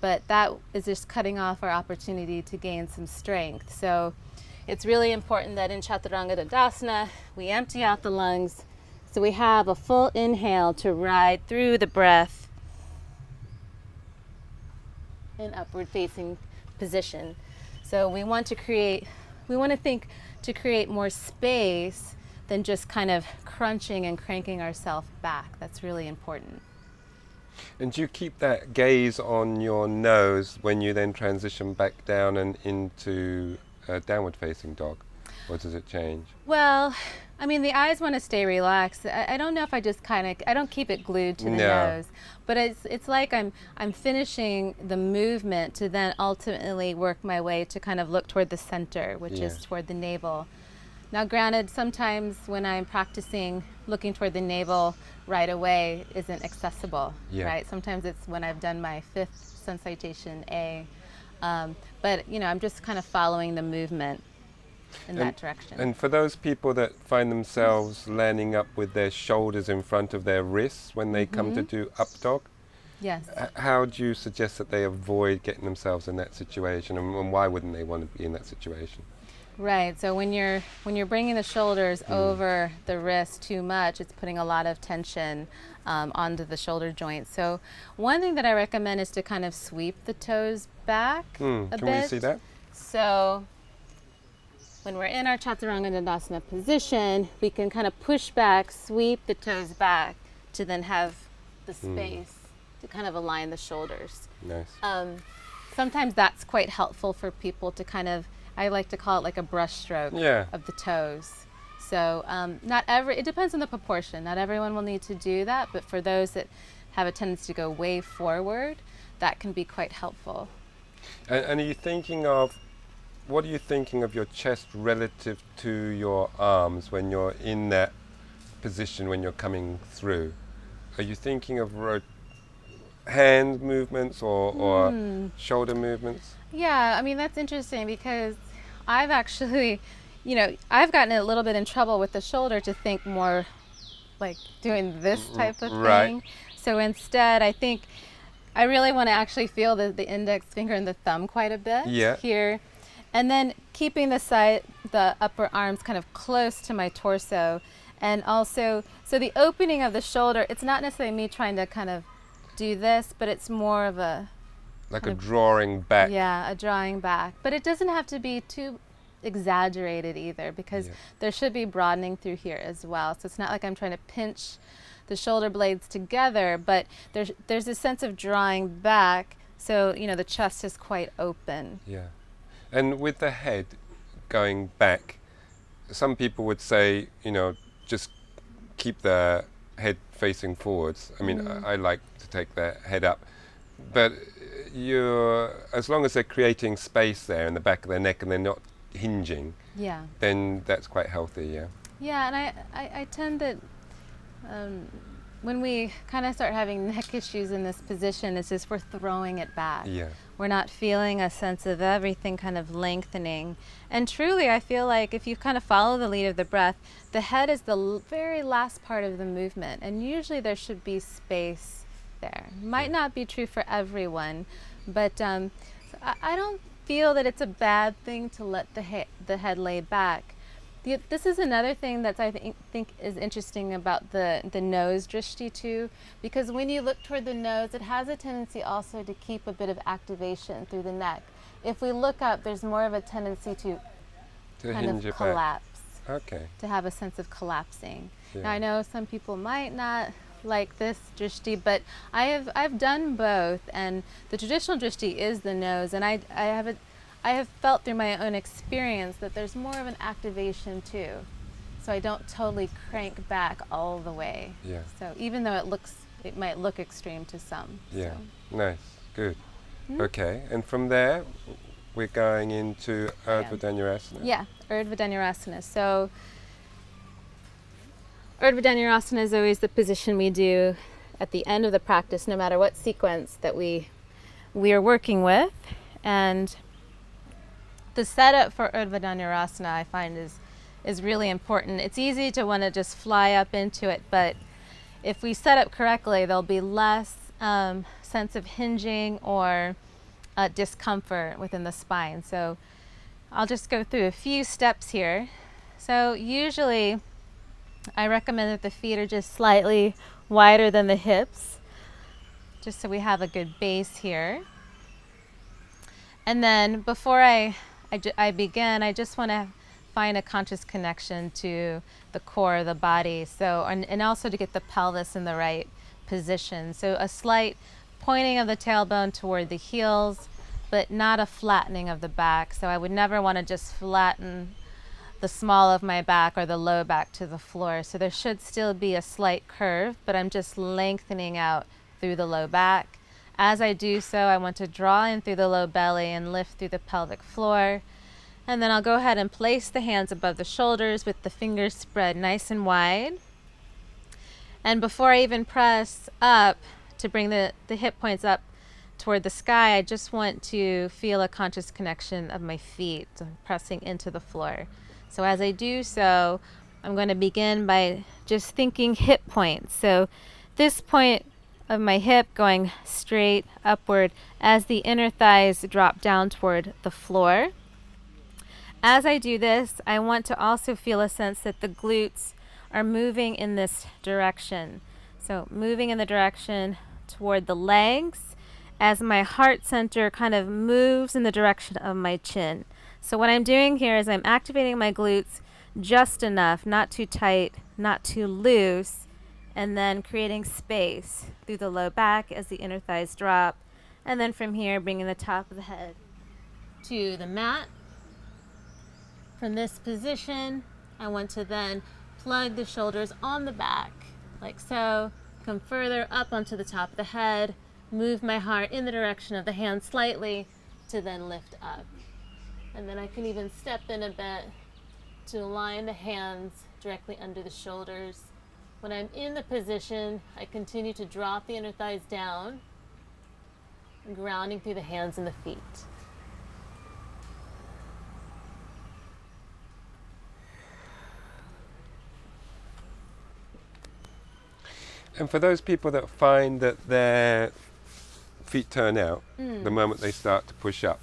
but that is just cutting off our opportunity to gain some strength. So it's really important that in Chaturanga Dandasana we empty out the lungs so we have a full inhale to ride through the breath in upward facing position. So we want to think to create more space than just kind of crunching and cranking ourselves back. That's really important. And do you keep that gaze on your nose when you then transition back down and into a downward facing dog? Or does it change? Well, I mean, the eyes want to stay relaxed. I don't know if I just I don't keep it glued to the nose, but it's like I'm finishing the movement to then ultimately work my way to kind of look toward the center, which is toward the navel. Now, granted, sometimes when I'm practicing, looking toward the navel right away isn't accessible, right? Sometimes it's when I've done my 5th sun citation A, but I'm just kind of following the movement in that direction. And for those people that find themselves landing up with their shoulders in front of their wrists when they come to do up dog, yes, how do you suggest that they avoid getting themselves in that situation, and why wouldn't they want to be in that situation? Right. So when you're bringing the shoulders over the wrist too much, it's putting a lot of tension onto the shoulder joint. So one thing that I recommend is to kind of sweep the toes back a bit. Can we see that? So when we're in our Chaturanga Dandasana position, we can kind of push back, sweep the toes back to then have the space to kind of align the shoulders. Nice. Sometimes that's quite helpful for people to kind of, I like to call it like a brush stroke of the toes. So it depends on the proportion. Not everyone will need to do that, but for those that have a tendency to go way forward, that can be quite helpful. And are you thinking of, what are you thinking of your chest relative to your arms when you're in that position when you're coming through? Are you thinking of hand movements or shoulder movements? Yeah, I mean, that's interesting because I've actually, I've gotten a little bit in trouble with the shoulder to think more like doing this type of thing. So instead, I think I really want to actually feel the index finger and the thumb quite a bit here. And then keeping the upper arms kind of close to my torso. And also, so the opening of the shoulder, it's not necessarily me trying to kind of do this, but it's more of a... Like a drawing back. Yeah, a drawing back. But it doesn't have to be too exaggerated either, because there should be broadening through here as well. So it's not like I'm trying to pinch the shoulder blades together, but there's a sense of drawing back, so the chest is quite open. Yeah. And with the head going back, some people would say, just keep the head facing forwards. I mean, I like to take the head up, but as long as they're creating space there in the back of their neck and they're not hinging, then that's quite healthy. Yeah, and I tend to, when we kind of start having neck issues in this position, it's just we're throwing it back. We're not feeling a sense of everything kind of lengthening. And truly, I feel like if you kind of follow the lead of the breath, the head is the very last part of the movement, and usually there should be space there. Might not be true for everyone, but I don't feel that it's a bad thing to let the head lay back. This is another thing that I think is interesting about the nose drishti too, because when you look toward the nose, it has a tendency also to keep a bit of activation through the neck. If we look up, there's more of a tendency to kind of collapse, to have a sense of collapsing. Now I know some people might not like this drishti, but I've done both, and the traditional drishti is the nose, and I have felt through my own experience that there's more of an activation too. So I don't totally crank back all the way. So even though it might look extreme to some. Nice, good. Okay, and from there, we're going into Urdhva Dhanurasana. Yeah, Urdhva Dhanurasana. So Urdhva Dhanurasana is always the position we do at the end of the practice, no matter what sequence that we are working with. And the setup for Urdhva Dhanurasana, I find, is really important. It's easy to want to just fly up into it, but if we set up correctly, there'll be less sense of hinging or discomfort within the spine. So I'll just go through a few steps here. So usually I recommend that the feet are just slightly wider than the hips, just so we have a good base here. And then before I begin, I just want to find a conscious connection to the core of the body. So, and also to get the pelvis in the right position. So a slight pointing of the tailbone toward the heels, but not a flattening of the back. So I would never want to just flatten the small of my back or the low back to the floor. So there should still be a slight curve, but I'm just lengthening out through the low back. As I do so, I want to draw in through the low belly and lift through the pelvic floor. And then I'll go ahead and place the hands above the shoulders with the fingers spread nice and wide. And before I even press up to bring the hip points up toward the sky, I just want to feel a conscious connection of my feet, pressing into the floor. So as I do so, I'm going to begin by just thinking hip points. So this point of my hip going straight upward as the inner thighs drop down toward the floor. As I do this, I want to also feel a sense that the glutes are moving in this direction. So moving in the direction toward the legs as my heart center kind of moves in the direction of my chin. So what I'm doing here is I'm activating my glutes just enough, not too tight, not too loose, and then creating space through the low back as the inner thighs drop. And then from here, bringing the top of the head to the mat. From this position, I want to then plug the shoulders on the back, like so. Come further up onto the top of the head, move my heart in the direction of the hand slightly to then lift up. And then I can even step in a bit to align the hands directly under the shoulders. When I'm in the position, I continue to drop the inner thighs down, grounding through the hands and the feet. And for those people that find that their feet turn out the moment they start to push up,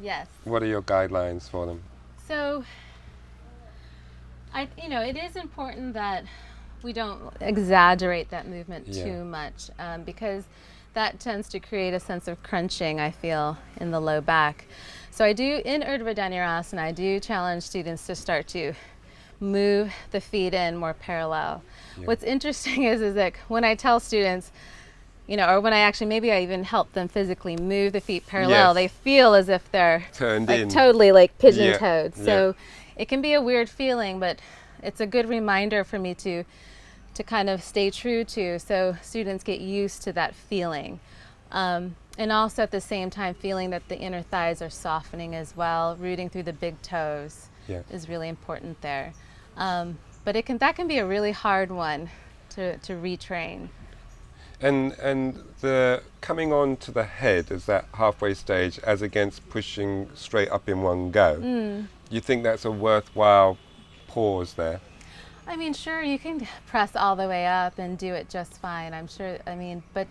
yes, what are your guidelines for them? So, it is important that we don't exaggerate that movement too much, because that tends to create a sense of crunching, I feel, in the low back. So I do, in Urdhva Dhanurasana, I do challenge students to start to move the feet in more parallel. Yeah. What's interesting is that when I tell students, or when maybe I even help them physically move the feet parallel, they feel as if they're turned in. Totally like pigeon-toed. So it can be a weird feeling, but it's a good reminder for me to kind of stay true to, so students get used to that feeling. And also at the same time feeling that the inner thighs are softening as well, rooting through the big toes is really important there. But that can be a really hard one to retrain. And the coming on to the head as that halfway stage, as against pushing straight up in one go, you think that's a worthwhile pause there? I mean, sure, you can press all the way up and do it just fine, I'm sure. But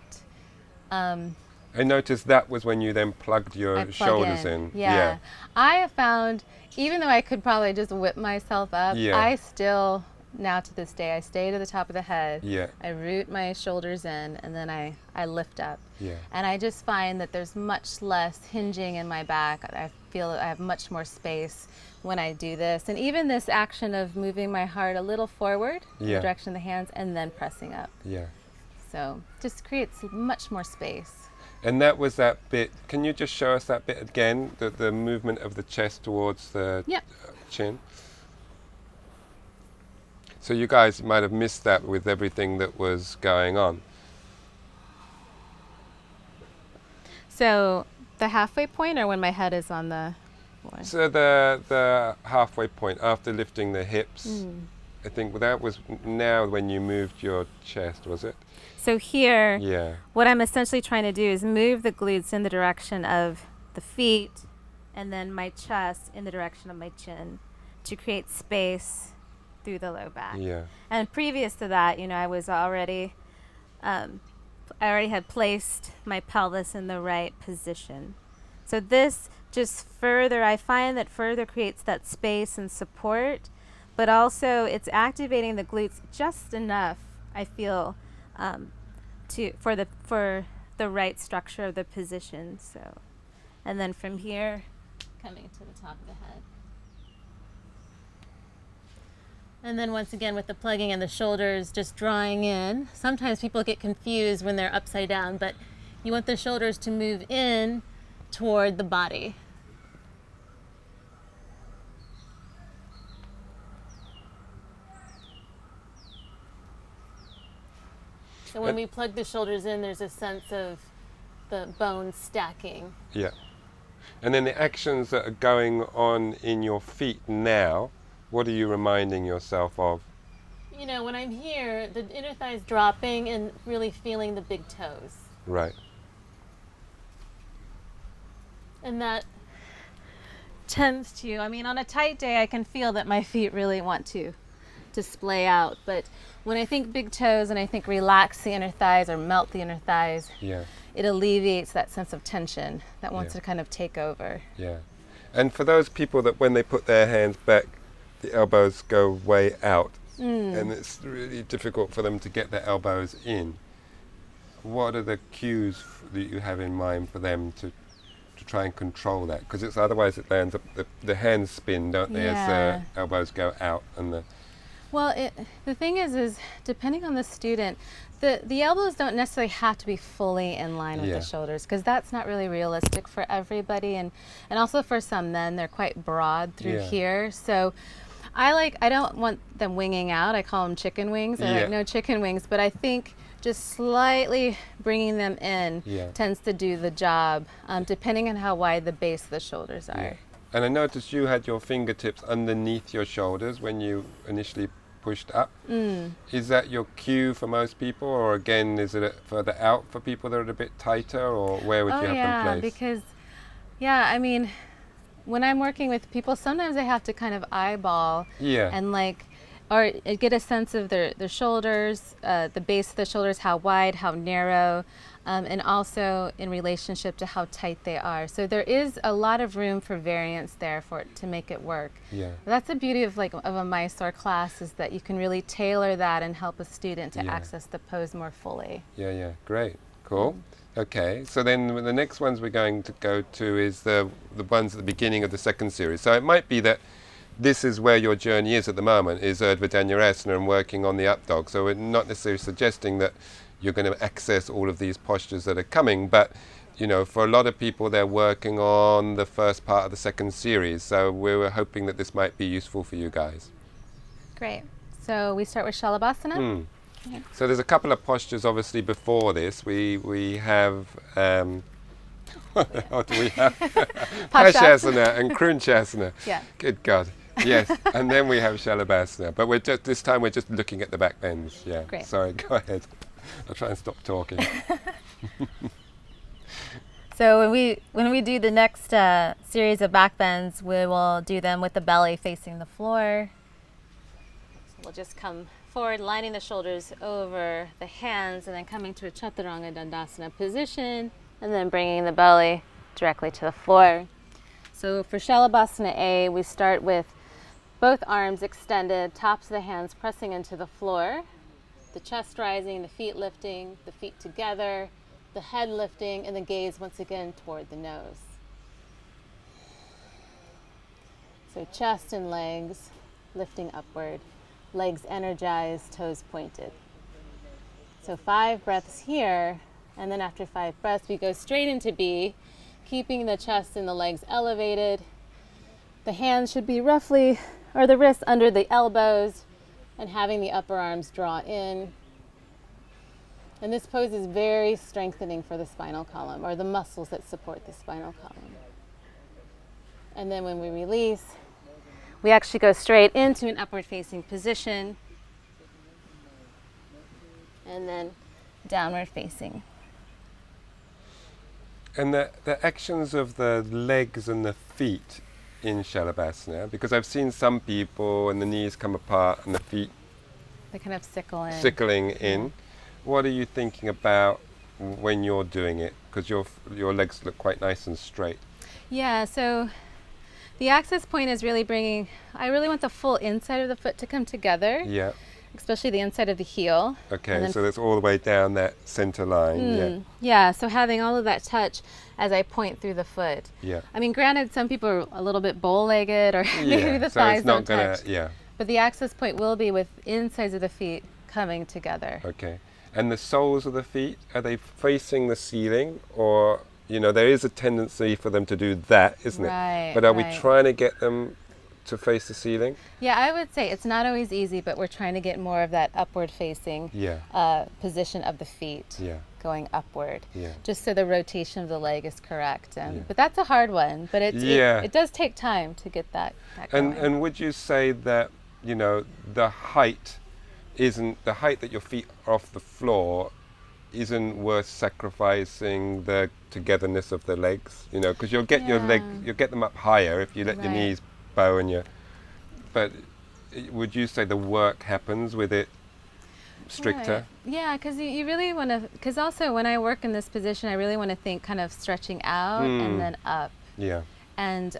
I noticed that was when you then plugged your shoulders in. Yeah. I have found, even though I could probably just whip myself up, I still, now to this day, I stay to the top of the head. I root my shoulders in, and then I lift up. And I just find that there's much less hinging in my back. I feel I have much more space when I do this. And even this action of moving my heart a little forward in the direction of the hands and then pressing up. So just creates much more space. And that was that bit, can you just show us that bit again, the movement of the chest towards the chin? So you guys might have missed that with everything that was going on. So the halfway point, or when my head is on the floor? So the halfway point after lifting the hips, I think that was now when you moved your chest, was it? So here, Yeah. what I'm essentially trying to do is move the glutes in the direction of the feet, and then my chest in the direction of my chin, to create space through the low back. Yeah. And previous to that, I was already, I already had placed my pelvis in the right position. So this just further, I find that further creates that space and support, but also it's activating the glutes just enough, I feel, for the right structure of the position. So, and then from here, coming to the top of the head. And then once again with the plugging and the shoulders just drawing in. Sometimes people get confused when they're upside down, but you want the shoulders to move in toward the body. So when we plug the shoulders in, there's a sense of the bones stacking. Yeah. And then the actions that are going on in your feet now, what are you reminding yourself of? When I'm here, the inner thighs dropping and really feeling the big toes. Right. And that tends to, on a tight day, I can feel that my feet really want to splay out. But when I think big toes and I think relax the inner thighs or melt the inner thighs, Yeah. it alleviates that sense of tension that wants to kind of take over. Yeah. And for those people that when they put their hands back, the elbows go way out, and it's really difficult for them to get their elbows in, what are the cues that you have in mind for them to try and control that? Because it's otherwise it lands up, the hands spin, don't they, as the elbows go out and the... Well, the thing is depending on the student, the elbows don't necessarily have to be fully in line with the shoulders, because that's not really realistic for everybody, and also for some men, they're quite broad through here. So I don't want them winging out. I call them chicken wings. I like no chicken wings, but I think just slightly bringing them in tends to do the job, depending on how wide the base of the shoulders are. Yeah. And I noticed you had your fingertips underneath your shoulders when you initially pushed up. Is that your cue for most people, or again, is it further out for people that are a bit tighter, or where would you have them placed? Because, when I'm working with people, sometimes I have to kind of eyeball and or get a sense of their shoulders, the base of the shoulders, how wide, how narrow, and also in relationship to how tight they are. So there is a lot of room for variance there for it to make it work. Yeah. That's the beauty of a Mysore class, is that you can really tailor that and help a student to access the pose more fully. Yeah, great, cool. Okay, so then the next ones we're going to go to is the ones at the beginning of the second series. So it might be that this is where your journey is at the moment, is Urdhva Dhanurasana and working on the up dog. So we're not necessarily suggesting that you're going to access all of these postures that are coming, but for a lot of people, they're working on the first part of the second series. So we were hoping that this might be useful for you guys. Great. So we start with Shalabhasana. So there's a couple of postures obviously before this. We have what do we have? Pashasana and Krunchasana. Yeah. Good God. Yes. And then we have Shalabhasana. But this time we're just looking at the back bends. Yeah. Great. Sorry, go ahead. I'll try and stop talking. So when we do the next series of back bends, we will do them with the belly facing the floor. So we'll just come forward, lining the shoulders over the hands, and then coming to a Chaturanga Dandasana position, and then bringing the belly directly to the floor. So for Shalabhasana A, we start with both arms extended, tops of the hands pressing into the floor, the chest rising, the feet lifting, the feet together, the head lifting, and the gaze once again toward the nose. So chest and legs lifting upward. Legs energized, toes pointed. So 5 breaths here, and then after 5 breaths, we go straight into B, keeping the chest and the legs elevated. The hands should be roughly, or the wrists under the elbows, and having the upper arms draw in. And this pose is very strengthening for the spinal column, or the muscles that support the spinal column. And then when we release, we actually go straight into an upward facing position. And then downward facing. And the actions of the legs and the feet in Shalabhasana, because I've seen some people and the knees come apart and the feet They kind of sickling in. What are you thinking about when you're doing it? Because your legs look quite nice and straight. Yeah, so the access point is really bringing, I really want the full inside of the foot to come together. Yeah. Especially the inside of the heel. Okay, so that's all the way down that center line. Yeah, so having all of that touch as I point through the foot. Yeah. I mean, granted, some people are a little bit bow-legged, or maybe the so thighs it's not don't touch. Yeah. But the access point will be with insides of the feet coming together. Okay. And the soles of the feet, are they facing the ceiling, or, there is a tendency for them to do that, isn't Right, it? But are we right. trying to get them to face the ceiling? Yeah, I would say it's not always easy, but we're trying to get more of that upward facing position of the feet going upward, just so the rotation of the leg is correct. But that's a hard one, but it does take time to get that going. And would you say that, the height that your feet are off the floor isn't worth sacrificing the togetherness of the legs, because you'll get you'll get them up higher if you let your knees bow and but would you say the work happens with it stricter? Right. Yeah, because you really want to, because also when I work in this position, I really want to think kind of stretching out and then up. Yeah. And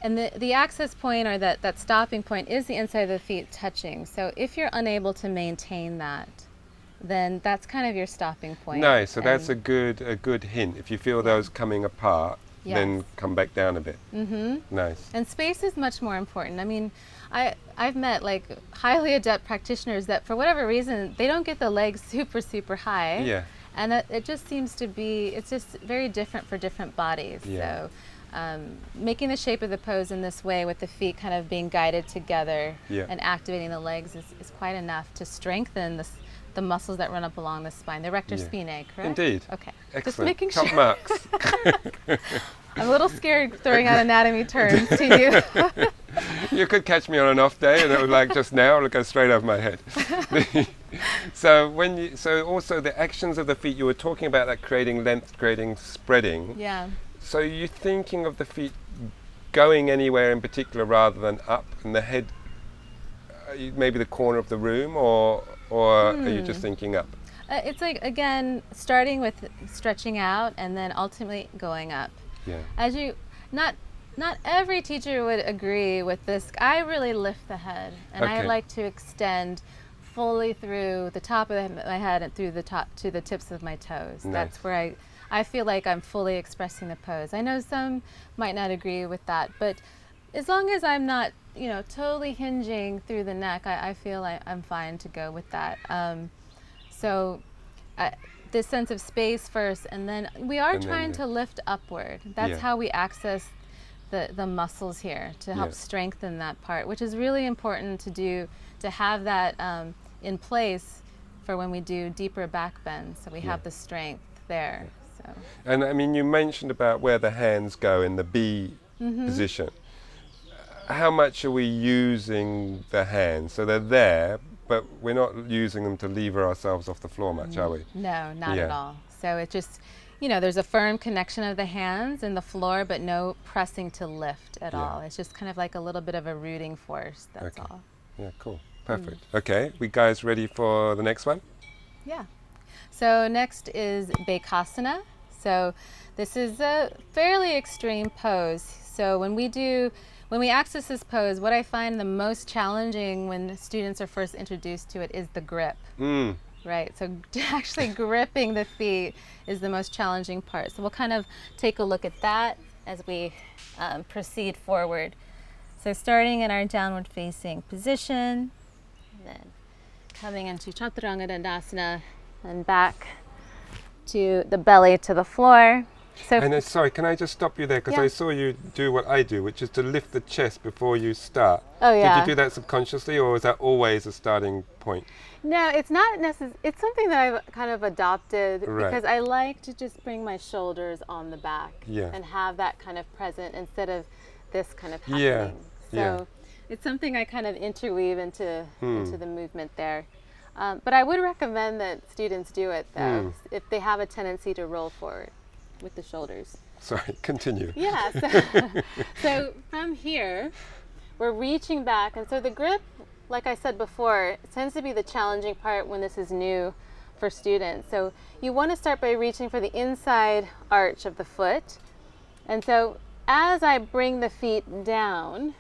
the access point, or that stopping point, is the inside of the feet touching. So if you're unable to maintain that, then that's kind of your stopping point. Nice. So that's a good hint. If you feel those coming apart, then come back down a bit. Nice. And space is much more important. I mean, I've met highly adept practitioners that for whatever reason, they don't get the legs super, super high. Yeah. And it just seems to be, it's just very different for different bodies. Yeah. So making the shape of the pose in this way, with the feet kind of being guided together and activating the legs is quite enough to strengthen the muscles that run up along the spine, the rector spinae, correct? Indeed. Okay. Excellent. Just making Top sure. marks. I'm a little scared throwing out anatomy terms to you. You could catch me on an off day, and it would just now it'll go straight over my head. So also the actions of the feet, you were talking about that creating length, creating spreading. Yeah. So you're thinking of the feet going anywhere in particular rather than up, and the head maybe the corner of the room, or are you just thinking up? It's again, starting with stretching out and then ultimately going up. Yeah. As you, not every teacher would agree with this. I really lift the head, and I like to extend fully through the top of my head and through the top to the tips of my toes. Nice. That's where I feel like I'm fully expressing the pose. I know some might not agree with that, but as long as I'm not, totally hinging through the neck, I feel like I'm fine to go with that. So this sense of space first, and then we are trying to lift upward. That's how we access the muscles here to help strengthen that part, which is really important to do, to have that in place for when we do deeper back bends, so we have the strength there. So. And I mean, you mentioned about where the hands go in the B position. How much are we using the hands? So they're there, but we're not using them to lever ourselves off the floor much, are we? No, not at all. So it just, there's a firm connection of the hands and the floor, but no pressing to lift at all. It's just kind of like a little bit of a rooting force, that's all. Yeah, cool. Perfect. Okay, we guys ready for the next one? Yeah. So next is Bakasana. So this is a fairly extreme pose. So when we access this pose, what I find the most challenging when students are first introduced to it is the grip. Right, so actually gripping the feet is the most challenging part. So we'll kind of take a look at that as we proceed forward. So starting in our downward facing position, and then coming into Chaturanga Dandasana and back to the belly to the floor. So And sorry, can I just stop you there? Because Yeah. I saw you do what I do, which is to lift the chest before you start. Oh, yeah. Did you do that subconsciously, or is that always a starting point? No, it's not necessary. It's something that I've kind of adopted Right. because I like to just bring my shoulders on the back Yeah. and have that kind of present instead of this kind of happening. Yeah, So yeah. it's something I kind of interweave into the movement there. But I would recommend that students do it though, if they have a tendency to roll forward with the shoulders. Sorry, continue. Yeah, so from here, we're reaching back, and so the grip, like I said before, tends to be the challenging part when this is new for students. So you want to start by reaching for the inside arch of the foot. And so as I bring the feet down,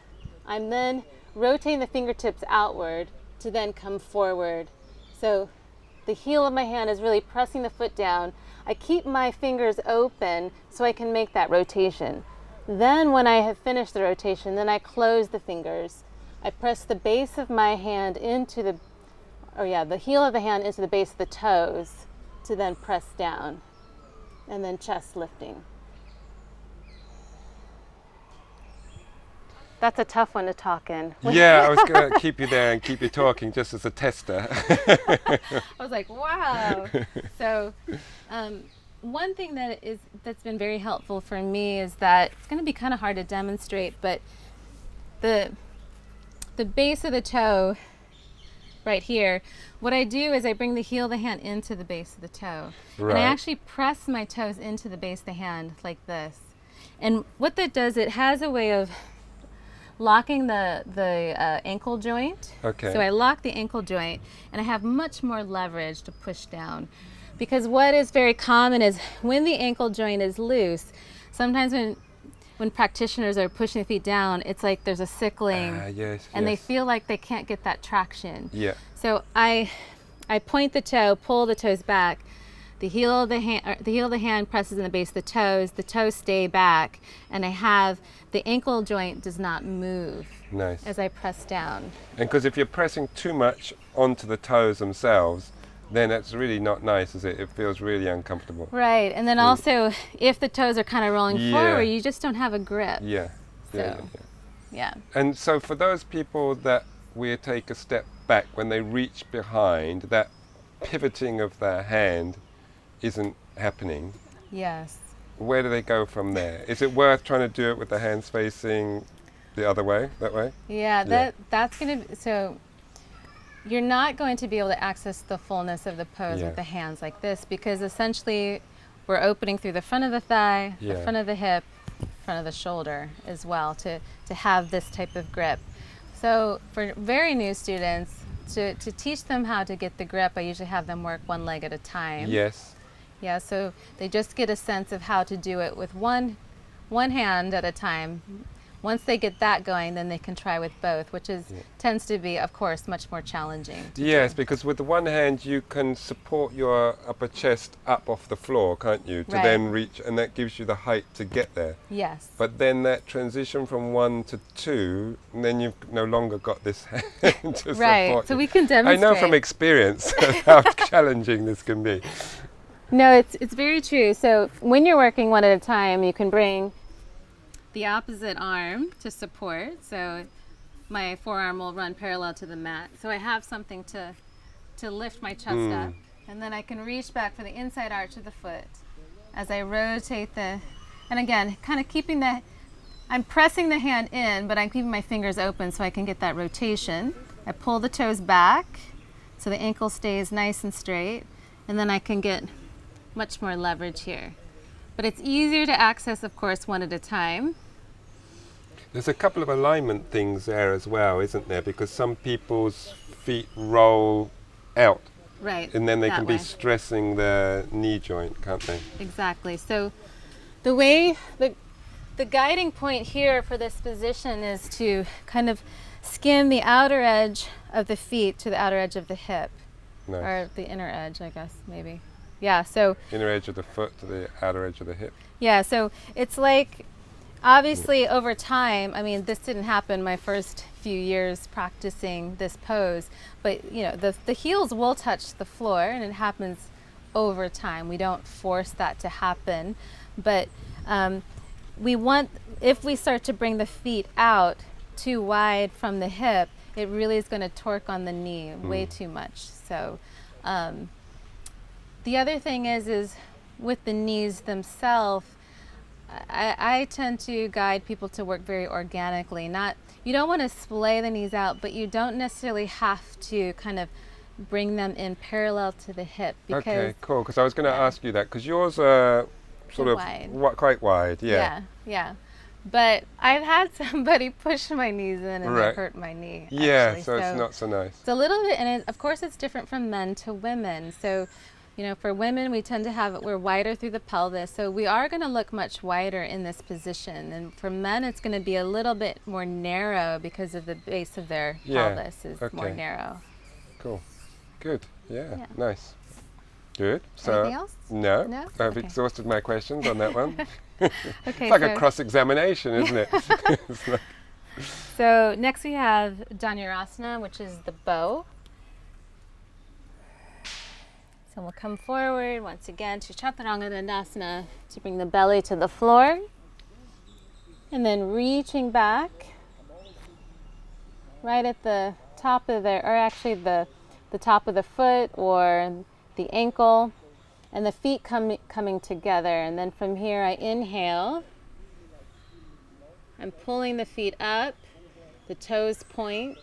I'm then rotating the fingertips outward to then come forward. So the heel of my hand is really pressing the foot down. I keep my fingers open so I can make that rotation. Then when I have finished the rotation, then I close the fingers. I press the base of my hand into the heel of the hand into the base of the toes to then press down, and then chest lifting. That's a tough one to talk in. Yeah, I was going to keep you there and keep you talking just as a tester. I was like, wow. So one thing that's been very helpful for me is that it's going to be kind of hard to demonstrate, but the base of the toe right here, what I do is I bring the heel of the hand into the base of the toe. Right. And I actually press my toes into the base of the hand like this. And what that does, it has a way of locking the ankle joint. Okay. So I lock the ankle joint and I have much more leverage to push down. Because what is very common is when the ankle joint is loose, sometimes when practitioners are pushing the feet down, it's like there's a sickling and they feel like they can't get that traction. Yeah. So I point the toe, pull the toes back. The heel of the hand presses in the base of the toes stay back, and I have the ankle joint does not move Nice. as I press down. And because if you're pressing too much onto the toes themselves, then that's really not nice, is it? It feels really uncomfortable. Right, and then also if the toes are kind of rolling forward, you just don't have a grip. Yeah. So, yeah. And so for those people that we take a step back when they reach behind, that pivoting of their hand isn't happening. Yes. Where do they go from there? Is it worth trying to do it with the hands facing the other way, that way? Yeah, that's going to, so you're not going to be able to access the fullness of the pose with the hands like this, because essentially we're opening through the front of the thigh, the front of the hip, front of the shoulder as well to have this type of grip. So for very new students, to teach them how to get the grip, I usually have them work one leg at a time. Yes. Yeah, so they just get a sense of how to do it with one hand at a time. Once they get that going, then they can try with both, which tends to be, of course, much more challenging. Yes, because with the one hand you can support your upper chest up off the floor, can't you? To then reach, and that gives you the height to get there. Yes. But then that transition from 1 to 2, and then you've no longer got this hand to support So you. we can demonstrate. I know from experience how challenging this can be. No, it's very true. So when you're working one at a time, you can bring the opposite arm to support. So my forearm will run parallel to the mat. So I have something to lift my chest up. And then I can reach back for the inside arch of the foot as I rotate and again, kind of keeping I'm pressing the hand in, but I'm keeping my fingers open so I can get that rotation. I pull the toes back so the ankle stays nice and straight. And then I can get much more leverage here. But it's easier to access, of course, one at a time. There's a couple of alignment things there as well, isn't there? Because some people's feet roll out. Right. And then they can way. be stressing the knee joint, can't they? Exactly. So the way, the guiding point here for this position is to kind of skim the outer edge of the feet to the outer edge of the hip. Nice. Or the inner edge, I guess, maybe. Yeah, so Inner edge of the foot to the outer edge of the hip. yeah, so it's like, obviously over time, I mean, this didn't happen my first few years practicing this pose, but you know, the heels will touch the floor, and it happens over time. We don't force that to happen, but we want, if we start to bring the feet out too wide from the hip, it really is going to torque on the knee way too much. So the other thing is with the knees themselves, I tend to guide people to work very organically. You don't want to splay the knees out, but you don't necessarily have to kind of bring them in parallel to the hip. Because, okay, cool. Because I was going to ask you that, because yours are sort of wide. Quite wide. Yeah. Yeah. But I've had somebody push my knees in and it hurt my knee. Yeah, actually. so it's not so nice. It's a little bit, and of course it's different from men to women. So, for women, we tend to we're wider through the pelvis, so we are going to look much wider in this position. And for men, it's going to be a little bit more narrow because of the base of their pelvis is more narrow. Cool. Good. Yeah. Nice. Good. So, anything else? No? I've exhausted my questions on that one. Okay, it's like a cross-examination, isn't it? So next we have Dhanurasana, which is the bow. So we'll come forward once again to Chaturanga Dandasana to bring the belly to the floor. And then reaching back right at the top of or actually the top of the foot or the ankle, and the feet coming together. And then from here I inhale. I'm pulling the feet up, the toes point.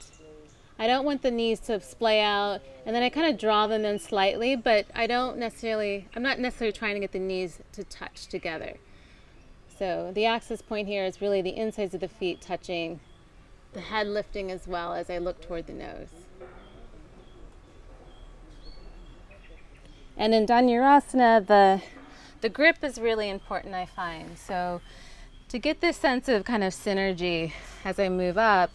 I don't want the knees to splay out, and then I kind of draw them in slightly, but I'm not necessarily trying to get the knees to touch together. So the axis point here is really the insides of the feet touching, the head lifting as well as I look toward the nose. And in Dhanurasana, the grip is really important, I find. So to get this sense of kind of synergy as I move up,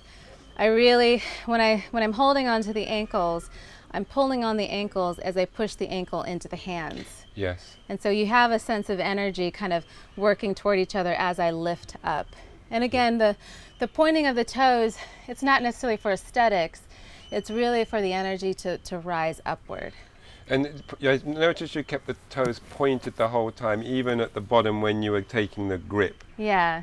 I really, when I'm holding onto the ankles, I'm pulling on the ankles as I push the ankle into the hands. Yes. And so you have a sense of energy kind of working toward each other as I lift up. And again, the pointing of the toes, it's not necessarily for aesthetics, it's really for the energy to rise upward. And I noticed you kept the toes pointed the whole time, even at the bottom when you were taking the grip. Yeah.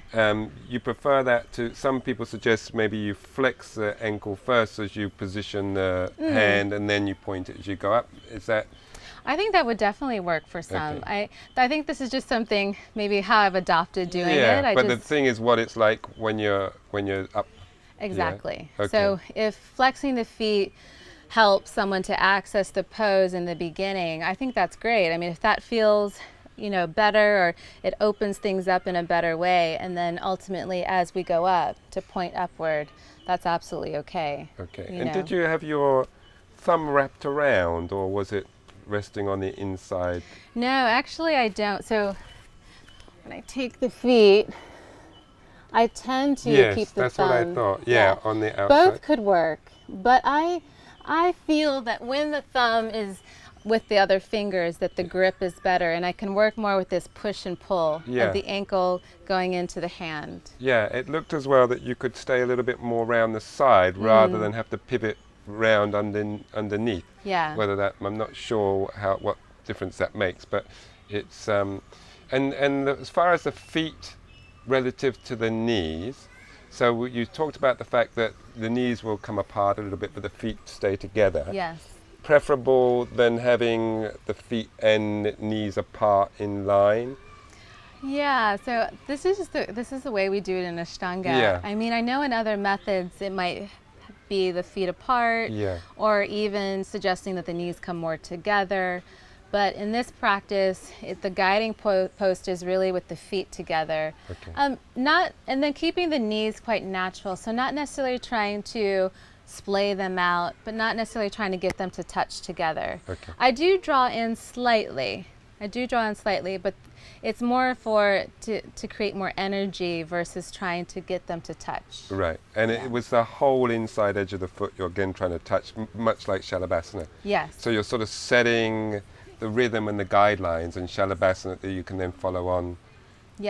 You prefer that to, some people suggest maybe you flex the ankle first as you position the hand and then you point it as you go up. Is that? I think that would definitely work for some. Okay. I think this is just something, maybe how I've adopted doing it. Yeah, but the thing is what it's like when you're up. Exactly. Yeah? Okay. So if flexing the feet helps someone to access the pose in the beginning, I think that's great. I mean, if that feels, better, or it opens things up in a better way, and then ultimately as we go up to point upward, that's absolutely okay. Okay. And did you have your thumb wrapped around, or was it resting on the inside? No, actually I don't. So when I take the feet, I tend to keep the thumb. Yes, that's what I thought. Yeah, on the outside. Both could work, but I feel that when the thumb is with the other fingers, that the grip is better, and I can work more with this push and pull of the ankle going into the hand. Yeah, it looked as well that you could stay a little bit more around the side rather than have to pivot round underneath. Yeah. Whether that, I'm not sure what difference that makes, but it's and as far as the feet relative to the knees, so you talked about the fact that the knees will come apart a little bit, but the feet stay together. Yes. Preferable than having the feet and knees apart in line? Yeah, so this is the way we do it in Ashtanga. Yeah. I mean, I know in other methods it might be the feet apart, or even suggesting that the knees come more together. But in this practice, the guiding post is really with the feet together. Okay. And then keeping the knees quite natural. So not necessarily trying to splay them out, but not necessarily trying to get them to touch together. Okay. I do draw in slightly, but it's more to create more energy versus trying to get them to touch. Right, and it was the whole inside edge of the foot you're again trying to touch, much like Shalabhasana. Yes. So you're sort of setting the rhythm and the guidelines in Shalabhasana that you can then follow on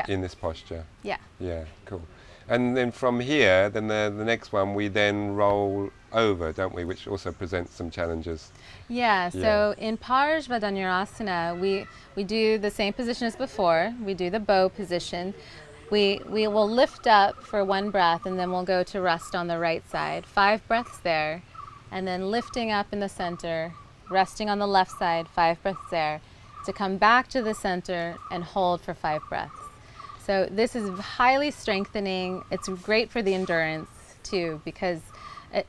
in this posture. Yeah. Yeah, cool. And then from here, then the next one, we then roll over, don't we? Which also presents some challenges. Yeah, so in Parsvadanyarasana, we do the same position as before. We do the bow position. We will lift up for one breath, and then we'll go to rest on the right side. 5 breaths there, and then lifting up in the center, resting on the left side, 5 breaths there, to come back to the center and hold for 5 breaths. So this is highly strengthening. It's great for the endurance too, because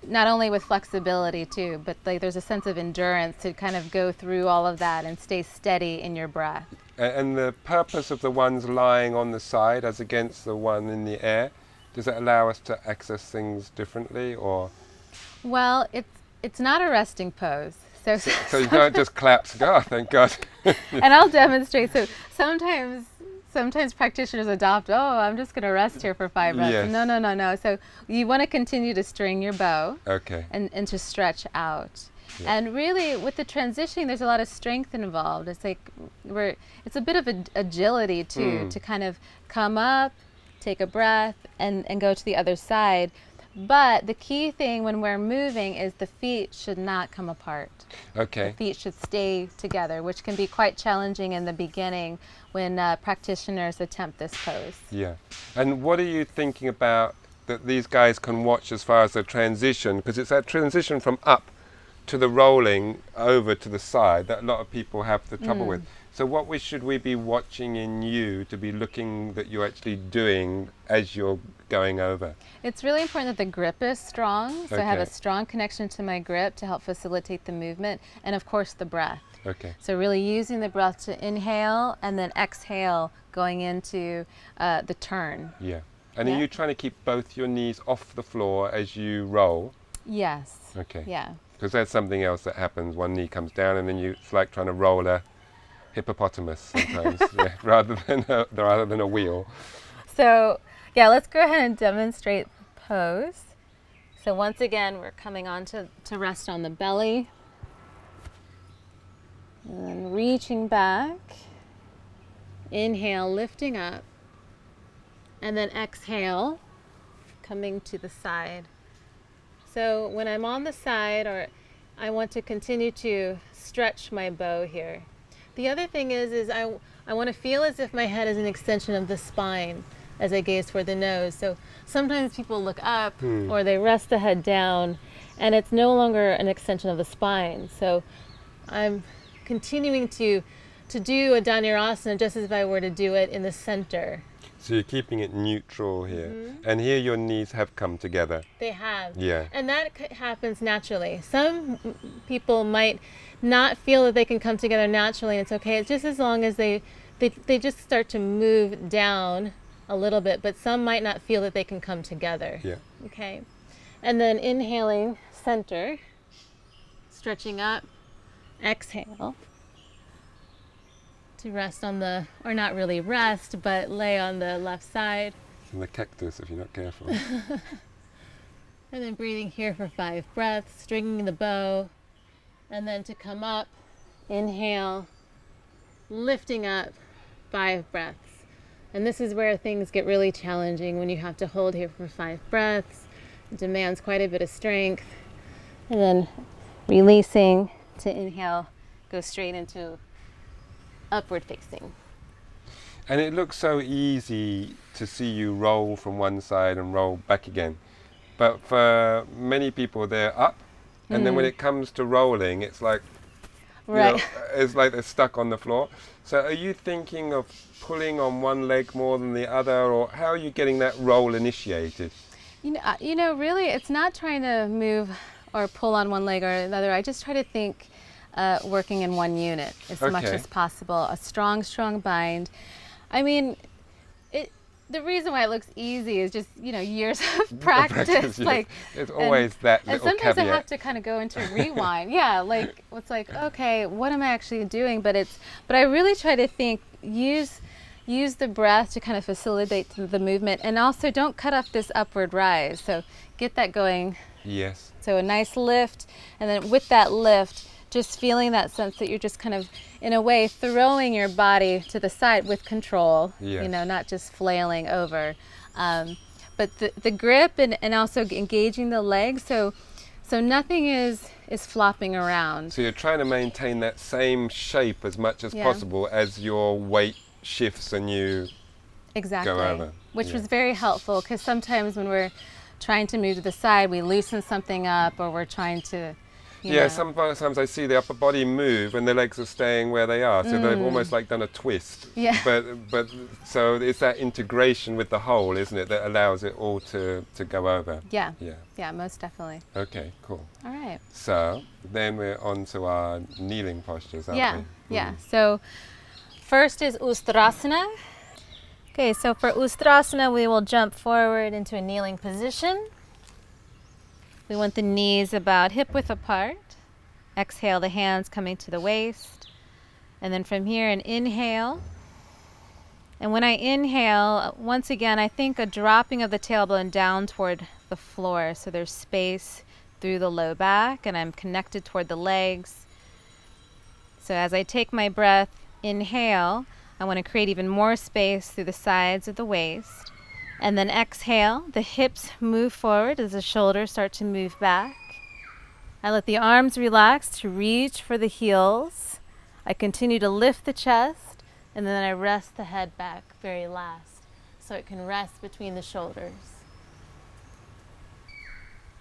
not only with flexibility too, but like there's a sense of endurance to kind of go through all of that and stay steady in your breath. And the purpose of the ones lying on the side as against the one in the air, does it allow us to access things differently, or? Well, it's not a resting pose. So you don't just collapse and go, oh, thank God. And I'll demonstrate. So sometimes practitioners adopt, I'm just going to rest here for 5 breaths. Yes. No. So you want to continue to string your bow, okay, and to stretch out. Yeah. And really, with the transitioning, there's a lot of strength involved. It's like it's a bit of agility too, to kind of come up, take a breath, and go to the other side. But the key thing when we're moving is the feet should not come apart. Okay. The feet should stay together, which can be quite challenging in the beginning when practitioners attempt this pose. Yeah. And what are you thinking about that these guys can watch as far as the transition? Because it's that transition from up to the rolling over to the side that a lot of people have the trouble with. So what should we be watching in you to be looking that you're actually doing as you're going over? It's really important that the grip is strong. So I have a Okay. strong connection to my grip to help facilitate the movement, and of course the breath. Okay. So really using the breath to inhale and then exhale going into the turn. Yeah. And Yeah. are you trying to keep both your knees off the floor as you roll? Yes. Okay. Yeah. Because that's something else that happens. One knee comes down and then it's like trying to roll a hippopotamus sometimes, yeah, rather than a wheel. So yeah, let's go ahead and demonstrate the pose. So once again, we're coming on to rest on the belly. And then reaching back. Inhale, lifting up. And then exhale, coming to the side. So when I'm on the side, or I want to continue to stretch my bow here. The other thing is I want to feel as if my head is an extension of the spine as I gaze toward the nose. So sometimes people look up or they rest the head down, and it's no longer an extension of the spine. So I'm continuing to do a Dhanurasana just as if I were to do it in the center. So you're keeping it neutral here. And here your knees have come together. They have. Yeah. And that happens naturally. Some people might not feel that they can come together naturally, and it's okay. It's just as long as they just start to move down a little bit, but some might not feel that they can come together. Yeah. Okay. And then inhaling, center, stretching up, exhale. To rest on the, or not really rest, but lay on the left side. And the cactus if you're not careful. And then breathing here for 5 breaths, stringing the bow. And then to come up, inhale, lifting up, 5 breaths. And this is where things get really challenging when you have to hold here for 5 breaths. It demands quite a bit of strength. And then releasing to inhale, go straight into upward facing. And it looks so easy to see you roll from one side and roll back again. But for many people, they're up. And then when it comes to rolling, it's like, Right. you know, it's like they're stuck on the floor. So are you thinking of pulling on one leg more than the other, or how are you getting that roll initiated? You know, really, it's not trying to move or pull on one leg or another. I just try to think working in one unit as much Okay. as possible. A strong bind. I mean, the reason why it looks easy is just, years of practice. Yes. Like, It's always that and little sometimes caveat. I have to kind of go into rewind. Yeah, like it's like, okay, what am I actually doing? But I really try to think, use the breath to kind of facilitate the movement, and also don't cut off this upward rise. So get that going. Yes. So a nice lift, and then with that lift, just feeling that sense that you're just kind of, in a way, throwing your body to the side with control, Yes. not just flailing over. but the grip and also engaging the legs, so nothing is flopping around. So you're trying to maintain that same shape as much as possible as your weight shifts and you exactly go over. Which was very helpful, because sometimes when we're trying to move to the side, we loosen something up, or we're trying to sometimes I see the upper body move and the legs are staying where they are, so they've almost like done a twist. Yeah. But so it's that integration with the whole, isn't it, that allows it all to go over. Yeah, most definitely. Okay, cool. All right. So then we're on to our kneeling postures, aren't we? Yeah. So first is Ustrasana. Okay, so for Ustrasana, we will jump forward into a kneeling position. We want the knees about hip width apart. Exhale, the hands coming to the waist. And then from here, an inhale. And when I inhale, once again, I think a dropping of the tailbone down toward the floor. So there's space through the low back, and I'm connected toward the legs. So as I take my breath, inhale, I want to create even more space through the sides of the waist. And then exhale, the hips move forward as the shoulders start to move back. I let the arms relax to reach for the heels. I continue to lift the chest, and then I rest the head back very last, so it can rest between the shoulders.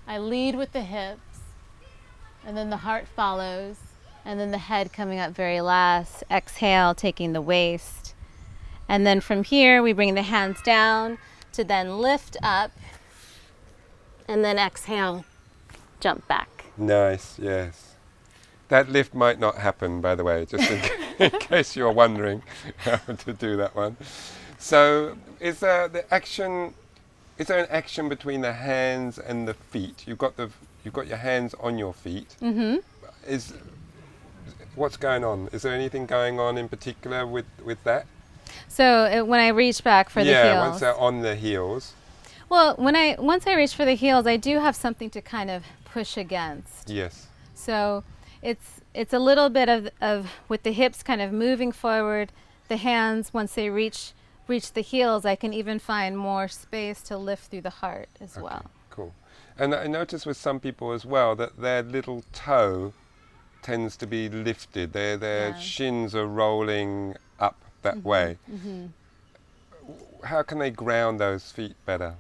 I lead with the hips, and then the heart follows, and then the head coming up very last. Exhale, taking the waist. And then from here, we bring the hands down to then lift up, and then exhale, jump back. Nice, yes. That lift might not happen, by the way, just in case you're wondering how to do that one. So is there an action between the hands and the feet? You've got your hands on your feet. Mm-hmm. What's going on? Is there anything going on in particular with that? So when I reach back for the heels. Yeah, once they're on the heels. Well, once I reach for the heels, I do have something to kind of push against. Yes. So it's a little bit of with the hips kind of moving forward, the hands, once they reach the heels, I can even find more space to lift through the heart as well. Cool. And I notice with some people as well that their little toe tends to be lifted. Their shins are rolling up that way. Mm-hmm. How can they ground those feet better?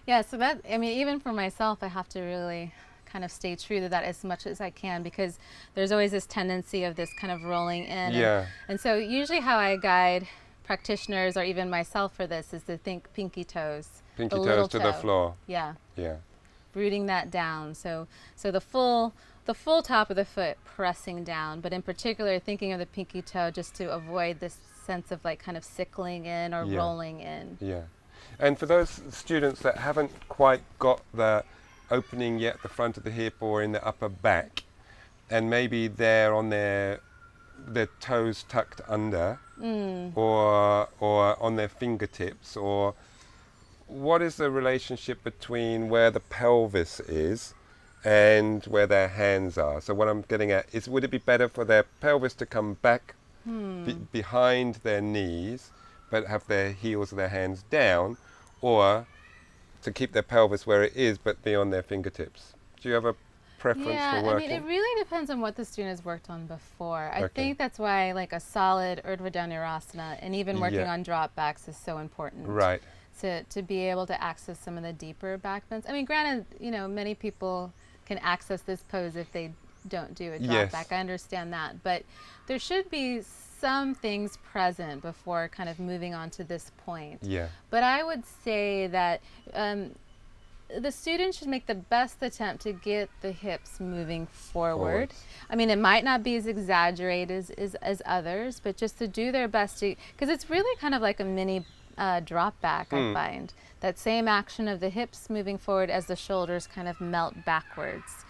Yeah, so that, I mean, even for myself, I have to really kind of stay true to that as much as I can, because there's always this tendency of this kind of rolling in. Yeah. And so usually how I guide practitioners, or even myself for this, is to think pinky toes. Pinky toes to the floor. Yeah. Yeah. Rooting that down. So the full top of the foot pressing down, but in particular thinking of the pinky toe just to avoid this sense of like kind of sickling in or rolling in. Yeah. And for those students that haven't quite got the opening yet at the front of the hip or in the upper back, and maybe they're on their toes tucked under, or on their fingertips, or what is the relationship between where the pelvis is and where their hands are? So what I'm getting at is, would it be better for their pelvis to come back behind their knees, but have their heels of their hands down, or to keep their pelvis where it is, but be on their fingertips? Do you have a preference for working? I mean, it really depends on what the student has worked on before. I think that's why like a solid Urdhva Dhanurasana and even working on drop backs is so important. Right. To be able to access some of the deeper back bends. I mean, granted, many people can access this pose if they don't do a drop back. I understand that, but there should be some things present before kind of moving on to this point. Yeah. But I would say that the student should make the best attempt to get the hips moving forward. I mean, it might not be as exaggerated as others, but just to do their best to, because it's really kind of like a mini drop back, I find. That same action of the hips moving forward as the shoulders kind of melt backwards.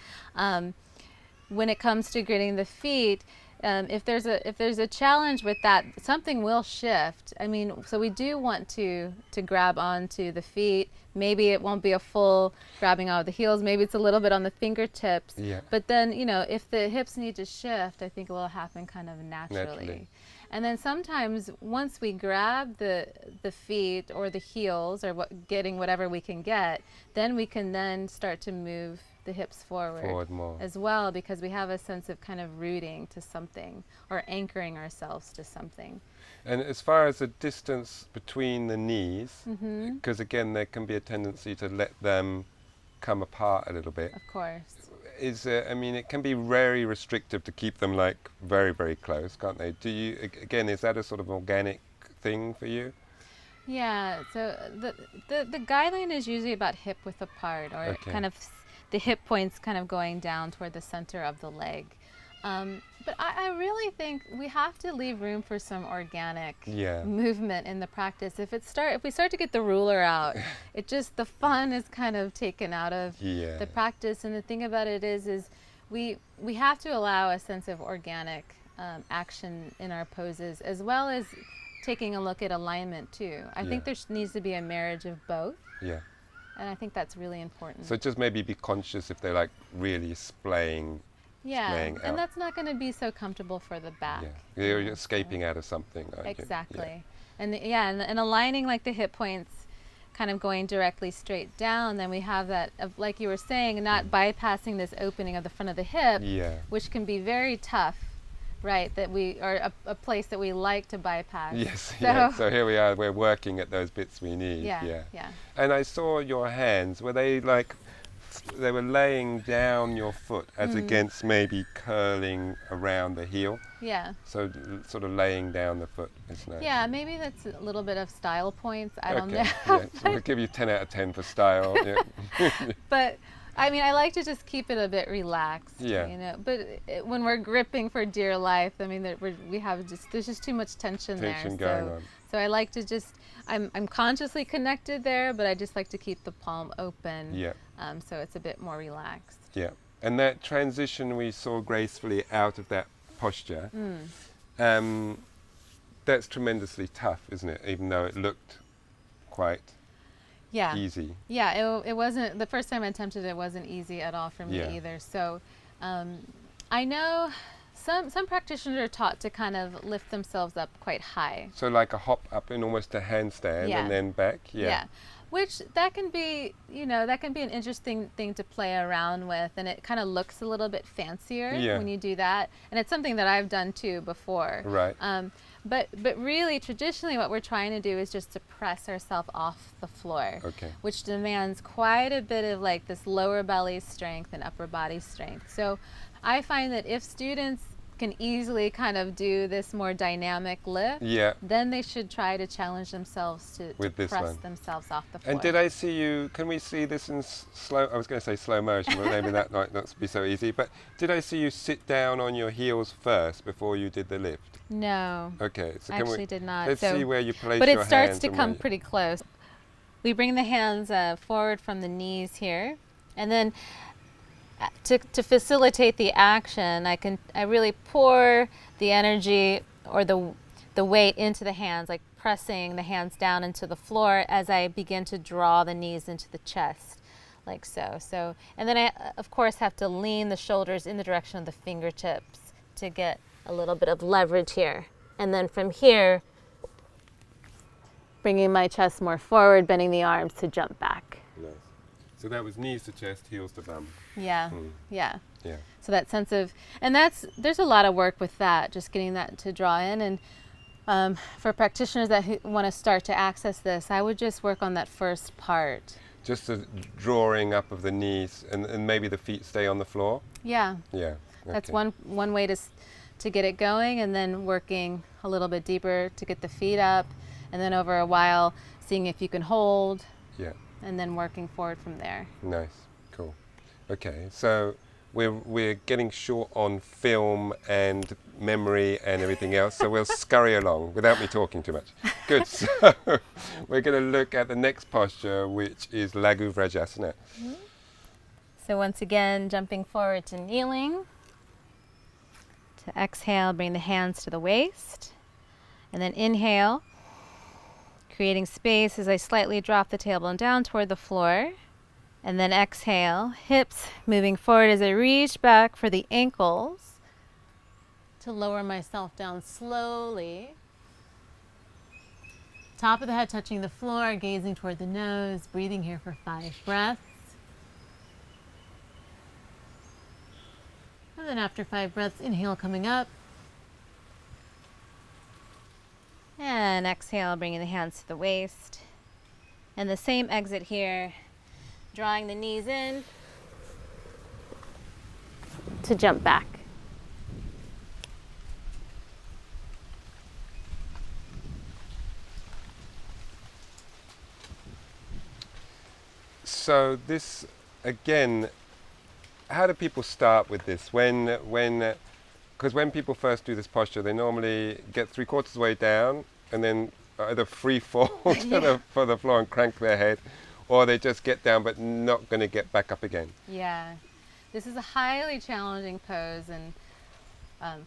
When it comes to gritting the feet, if there's a challenge with that, something will shift. I mean, so we do want to grab onto the feet. Maybe it won't be a full grabbing out of the heels. Maybe it's a little bit on the fingertips. Yeah. But then, if the hips need to shift, I think it will happen kind of naturally. And then sometimes once we grab the feet or the heels or getting whatever we can get, then we can then start to move the hips forward more. As well, because we have a sense of kind of rooting to something or anchoring ourselves to something. And as far as the distance between the knees, because again there can be a tendency to let them come apart a little bit. Of course. I mean, it can be very restrictive to keep them like very, very close, can't they? Do you, again, is that a sort of organic thing for you? Yeah, so the guideline is usually about hip width apart, or kind of the hip points kind of going down toward the center of the leg. But I really think we have to leave room for some organic movement in the practice. If we start to get the ruler out, the fun is kind of taken out of the practice. And the thing about it is we have to allow a sense of organic action in our poses, as well as taking a look at alignment too. I think there needs to be a marriage of both. Yeah. And I think that's really important. So just maybe be conscious if they're like really splaying. Yeah, and that's not going to be so comfortable for the back. Yeah, you're escaping out of something. Exactly. And and aligning like the hip points kind of going directly straight down, then we have that, like you were saying, not bypassing this opening of the front of the hip, which can be very tough, right? That we are a place that we like to bypass. Yes, so here we are, we're working at those bits we need. Yeah. And I saw your hands, were they like, they were laying down your foot as against maybe curling around the heel. Yeah. So sort of laying down the foot, isn't it? Yeah, maybe that's a little bit of style points. I don't know. So we'll give you 10 out of 10 for style. But I mean, I like to just keep it a bit relaxed. Yeah. You know, but when we're gripping for dear life, I mean, there's just too much tension there. Tension going on. So I like to just, I'm consciously connected there, but I just like to keep the palm open. Yeah. So it's a bit more relaxed. Yeah. And that transition we saw gracefully out of that posture, that's tremendously tough, isn't it? Even though it looked quite easy. Yeah, it wasn't, the first time I attempted it wasn't easy at all for me either. So I know some practitioners are taught to kind of lift themselves up quite high. So like a hop up in almost a handstand and then back? Yeah. Which that can be, that can be an interesting thing to play around with, and it kind of looks a little bit fancier when you do that. And it's something that I've done too before. Right. But really, traditionally, what we're trying to do is just to press ourselves off the floor, which demands quite a bit of like this lower belly strength and upper body strength. So I find that if students can easily kind of do this more dynamic lift, then they should try to challenge themselves to press themselves off the floor. And did I see you, can we see this in I was going to say slow motion, but maybe that might not be so easy, but did I see you sit down on your heels first before you did the lift? No. Okay. So I actually did not. Let's see where you place your hands. But it starts to come pretty close. We bring the hands forward from the knees here, and then to facilitate the action, I really pour the energy or the weight into the hands, like pressing the hands down into the floor as I begin to draw the knees into the chest, like so. So, and then I, of course, have to lean the shoulders in the direction of the fingertips to get a little bit of leverage here. And then from here, bringing my chest more forward, bending the arms to jump back. Nice. So that was knees to chest, heels to bum. Yeah. So that sense of, and there's a lot of work with that, just getting that to draw in. And for practitioners that want to start to access this, I would just work on that first part. Just the drawing up of the knees, and maybe the feet stay on the floor? Yeah. Okay. That's one way to get it going, and then working a little bit deeper to get the feet up, and then over a while seeing if you can hold. Yeah. And then working forward from there. Nice, cool. Okay, so we're getting short on film and memory and everything else, so we'll scurry along without me talking too much. Good, so we're going to look at the next posture, which is Laruga Glaser. So once again, jumping forward to kneeling. To exhale, bring the hands to the waist, and then inhale, creating space as I slightly drop the tailbone down toward the floor. And then exhale, hips moving forward as I reach back for the ankles to to lower myself down slowly. Top of the head touching the floor, gazing toward the nose, breathing here for 5 breaths. And then after 5 breaths, inhale coming up. And exhale, bringing the hands to the waist. And the same exit here, drawing the knees in to jump back. So this, again, how do people start with this? Because when people first do this posture, they normally get 3/4 of the way down and then either free fall to the floor and crank their head, or they just get down but not going to get back up again. Yeah, this is a highly challenging pose, and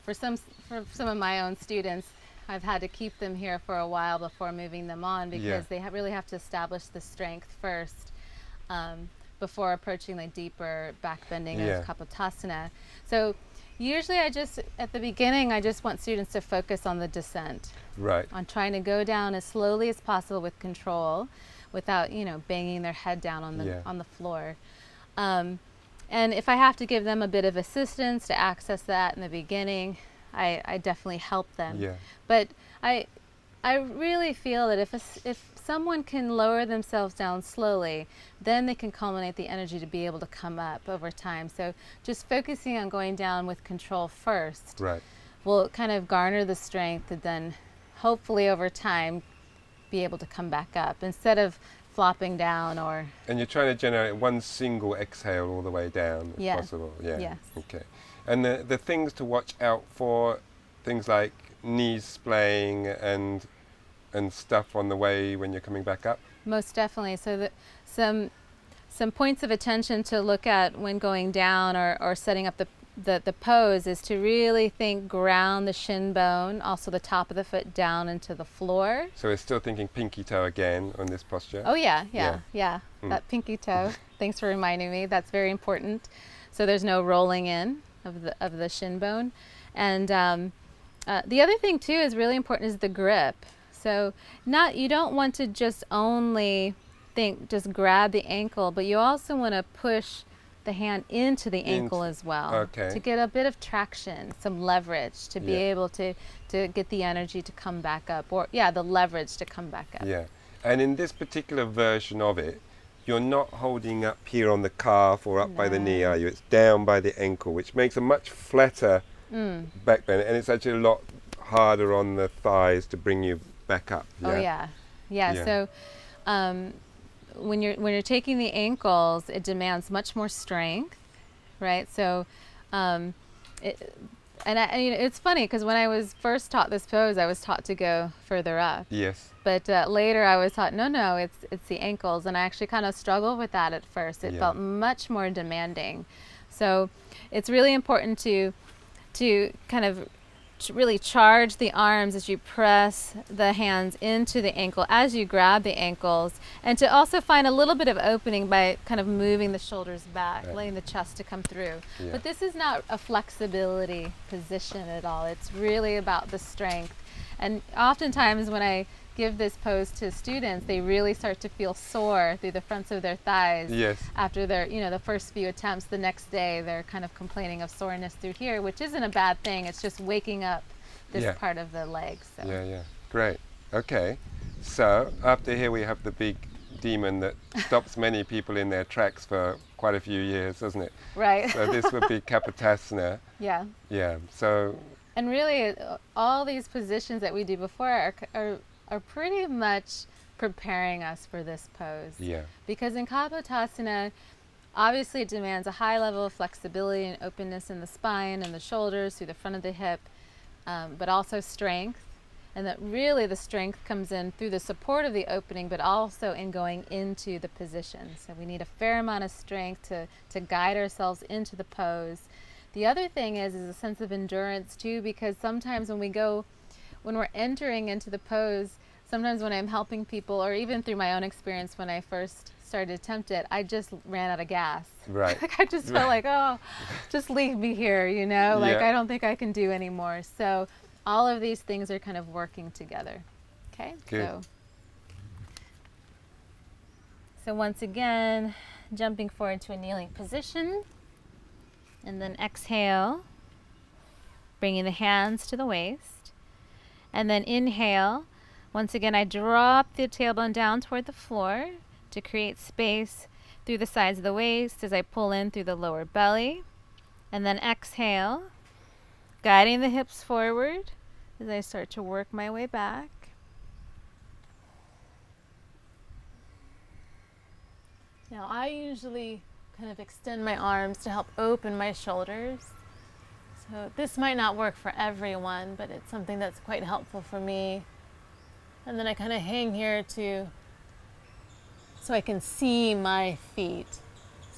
for some of my own students, I've had to keep them here for a while before moving them on, because they really have to establish the strength first before approaching like deeper back bending of Kapotasana. So usually at the beginning, I just want students to focus on the descent. Right. On trying to go down as slowly as possible with control, without banging their head down on the floor. And if I have to give them a bit of assistance to access that in the beginning, I definitely help them. Yeah. But I really feel that if someone can lower themselves down slowly, then they can culminate the energy to be able to come up over time. So just focusing on going down with control first will kind of garner the strength, and then hopefully over time be able to come back up instead of flopping down. And you're trying to generate one single exhale all the way down if possible. Yeah. Yes. Okay. And the things to watch out for, things like knees splaying and stuff on the way when you're coming back up? Most definitely. So some points of attention to look at when going down or setting up the pose is to really ground the shin bone, also the top of the foot down into the floor. So we're still thinking pinky toe again on this posture? Oh yeah. That pinky toe. Thanks for reminding me. That's very important. So there's no rolling in of the shin bone. And the other thing too is really important is the grip. So you don't want to just only just grab the ankle, but you also want to push the hand into the ankle as well, to get a bit of traction, some leverage to be able to get the energy to come back up, or the leverage to come back up. Yeah, and in this particular version of it, you're not holding up here on the calf or up by the knee, are you? It's down by the ankle, which makes a much flatter back bend, and it's actually a lot harder on the thighs to bring you back up. So when you're taking the ankles, it demands much more strength, right? So it's funny because when I was first taught this pose, I was taught to go further up. Yes. But later I was taught no, it's the ankles, and I actually kind of struggled with that at first. It felt much more demanding. So it's really important to kind of really charge the arms as you press the hands into the ankle as you grab the ankles, and to also find a little bit of opening by kind of moving the shoulders back, letting the chest to come through. But this is not a flexibility position at all. It's really about the strength. And oftentimes when I give this pose to students, they really start to feel sore through the fronts of their thighs. After their, the first few attempts. The next day they're kind of complaining of soreness through here, which isn't a bad thing. It's just waking up this part of the leg. So. Great. Okay, so after here we have the big demon that stops many people in their tracks for quite a few years, doesn't it? Right. So this would be Kapotasana. Yeah. So. And really, all these positions that we do before are pretty much preparing us for this pose. Because in Kapotasana, obviously it demands a high level of flexibility and openness in the spine and the shoulders through the front of the hip, but also strength. And that really the strength comes in through the support of the opening, but also in going into the position. So we need a fair amount of strength to guide ourselves into the pose. The other thing is a sense of endurance too, because sometimes when we're entering into the pose, sometimes when I'm helping people, or even through my own experience when I first started to attempt it, I just ran out of gas. Right. Like I just felt like, oh, just leave me here, you know? Like Yeah. I don't think I can do anymore. So all of these things are kind of working together. Okay? Good. So once again, jumping forward to a kneeling position. And then exhale, bringing the hands to the waist. And then inhale. Once again, I drop the tailbone down toward the floor to create space through the sides of the waist as I pull in through the lower belly. And then exhale, guiding the hips forward as I start to work my way back. Now I usually kind of extend my arms to help open my shoulders. So this might not work for everyone, but it's something that's quite helpful for me. And then I kind of hang here so I can see my feet.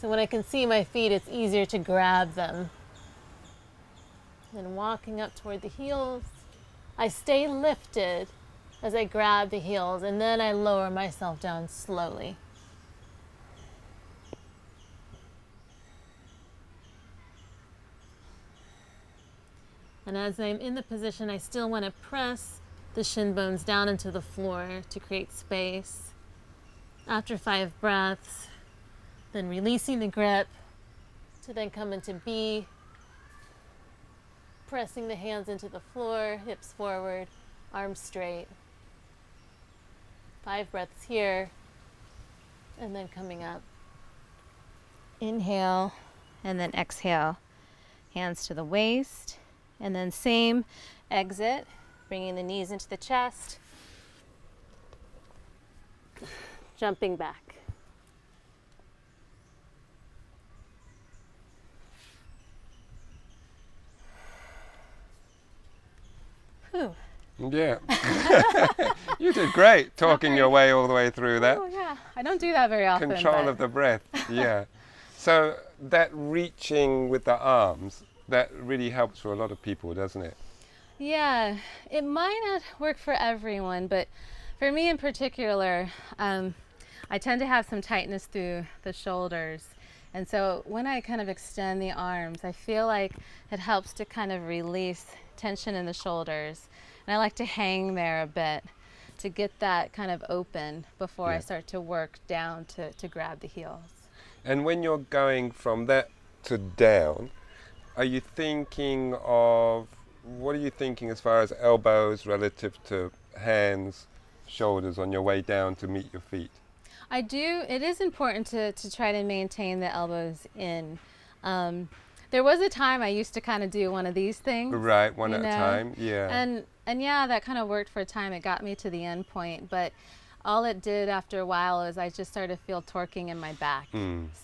So when I can see my feet, it's easier to grab them. Then walking up toward the heels, I stay lifted as I grab the heels, and then I lower myself down slowly. And as I'm in the position, I still want to press the shin bones down into the floor to create space. After 5 breaths, then releasing the grip to then come into B, pressing the hands into the floor, hips forward, arms straight. 5 breaths here, and then coming up. Inhale, and then exhale. Hands to the waist. And then same exit, bringing the knees into the chest, jumping back. Whew. Yeah. You did great talking your way all the way through that. Oh yeah, I don't do that very often. Control but of the breath, yeah. So that reaching with the arms, that really helps for a lot of people, doesn't it? Yeah, it might not work for everyone, but for me in particular, I tend to have some tightness through the shoulders. And so when I kind of extend the arms, I feel like it helps to kind of release tension in the shoulders. And I like to hang there a bit to get that kind of open before I start to work down to grab the heels. And when you're going from that to down, are you thinking of, what are you thinking as far as elbows relative to hands, shoulders on your way down to meet your feet? I do. It is important to try to maintain the elbows in. There was a time I used to kind of do one of these things. Right, one at a time, yeah. And yeah, that kind of worked for a time. It got me to the end point, but all it did after a while was I just started to feel torquing in my back.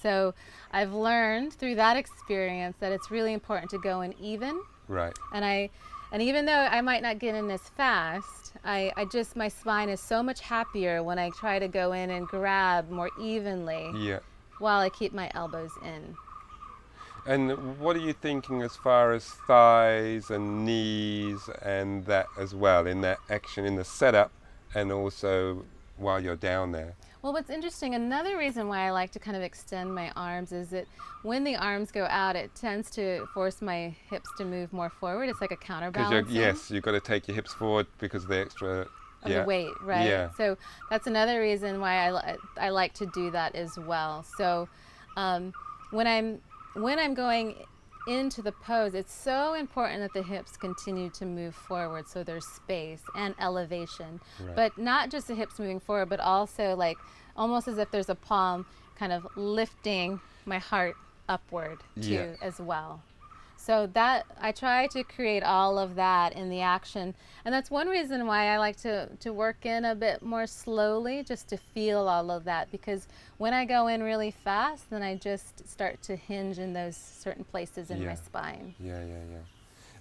So I've learned through that experience that it's really important to go in even. Right. And even though I might not get in as fast, I just, my spine is so much happier when I try to go in and grab more evenly while I keep my elbows in. And what are you thinking as far as thighs and knees and that as well, in that action, in the setup and also while you're down there? Well, what's interesting, another reason why I like to kind of extend my arms is that when the arms go out, it tends to force my hips to move more forward. It's like a counterbalance. Yes, you've got to take your hips forward because of the extra of the weight, right? Yeah. So that's another reason why I like to do that as well. So when I'm going into the pose, it's so important that the hips continue to move forward, so there's space and elevation. Right. But not just the hips moving forward, but also like almost as if there's a palm kind of lifting my heart upward too as well. So that I try to create all of that in the action, and that's one reason why I like to work in a bit more slowly, just to feel all of that, because when I go in really fast, then I just start to hinge in those certain places in my spine. Yeah.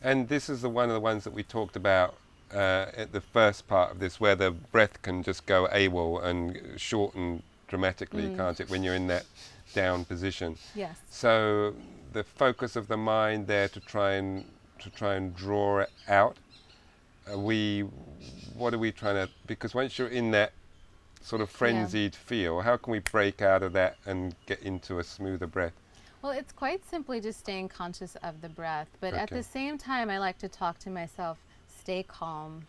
And this is one of the ones that we talked about at the first part of this, where the breath can just go AWOL and shorten dramatically, can't it, when you're in that down position? Yes. So the focus of the mind there to try and draw it out. What are we trying to? Because once you're in that sort of frenzied feel? How can we break out of that and get into a smoother breath? Well, it's quite simply just staying conscious of the breath. But at the same time, I like to talk to myself, stay calm,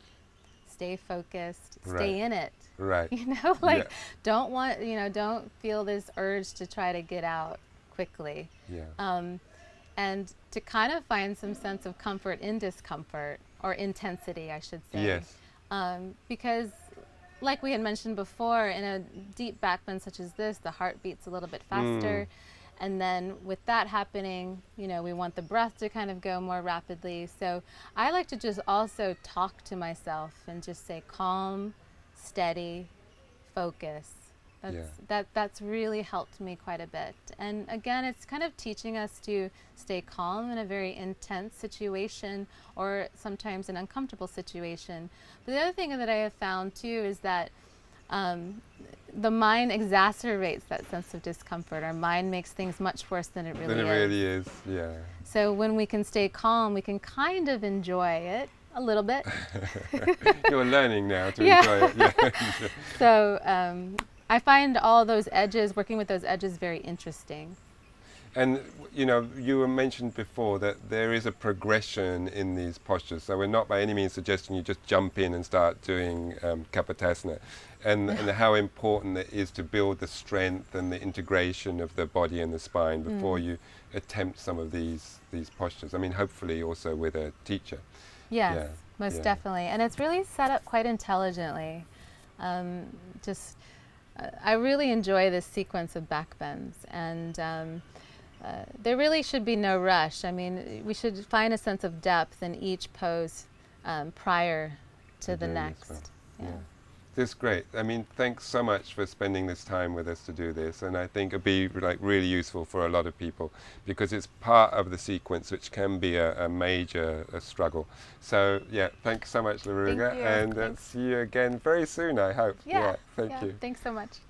stay focused, stay in it. Right. You know, like don't feel this urge to try to get out quickly. Yeah. And to kind of find some sense of comfort in discomfort, or intensity, I should say. Yes. Because like we had mentioned before, in a deep backbend such as this, the heart beats a little bit faster. And then with that happening, you know, we want the breath to kind of go more rapidly. So I like to just also talk to myself and just say calm, steady, focus. That's really helped me quite a bit. And again, it's kind of teaching us to stay calm in a very intense situation, or sometimes an uncomfortable situation. But the other thing that I have found too is that the mind exacerbates that sense of discomfort. Our mind makes things much worse than it really is. Yeah. So when we can stay calm, we can kind of enjoy it a little bit. You're learning now to enjoy it. Yeah. So I find all those edges, working with those edges, very interesting. And you know, you were mentioned before that there is a progression in these postures. So we're not by any means suggesting you just jump in and start doing Kapotasana. And how important it is to build the strength and the integration of the body and the spine before you attempt some of these postures. I mean, hopefully also with a teacher. Yes, most definitely. And it's really set up quite intelligently. I really enjoy this sequence of backbends, and there really should be no rush. I mean, we should find a sense of depth in each pose prior to the next. This is great. I mean, thanks so much for spending this time with us to do this, and I think it'll be like really useful for a lot of people because it's part of the sequence which can be a major struggle. So yeah, thanks so much, Laruga, and see you again very soon, I hope. Yeah, thank you. Thanks so much.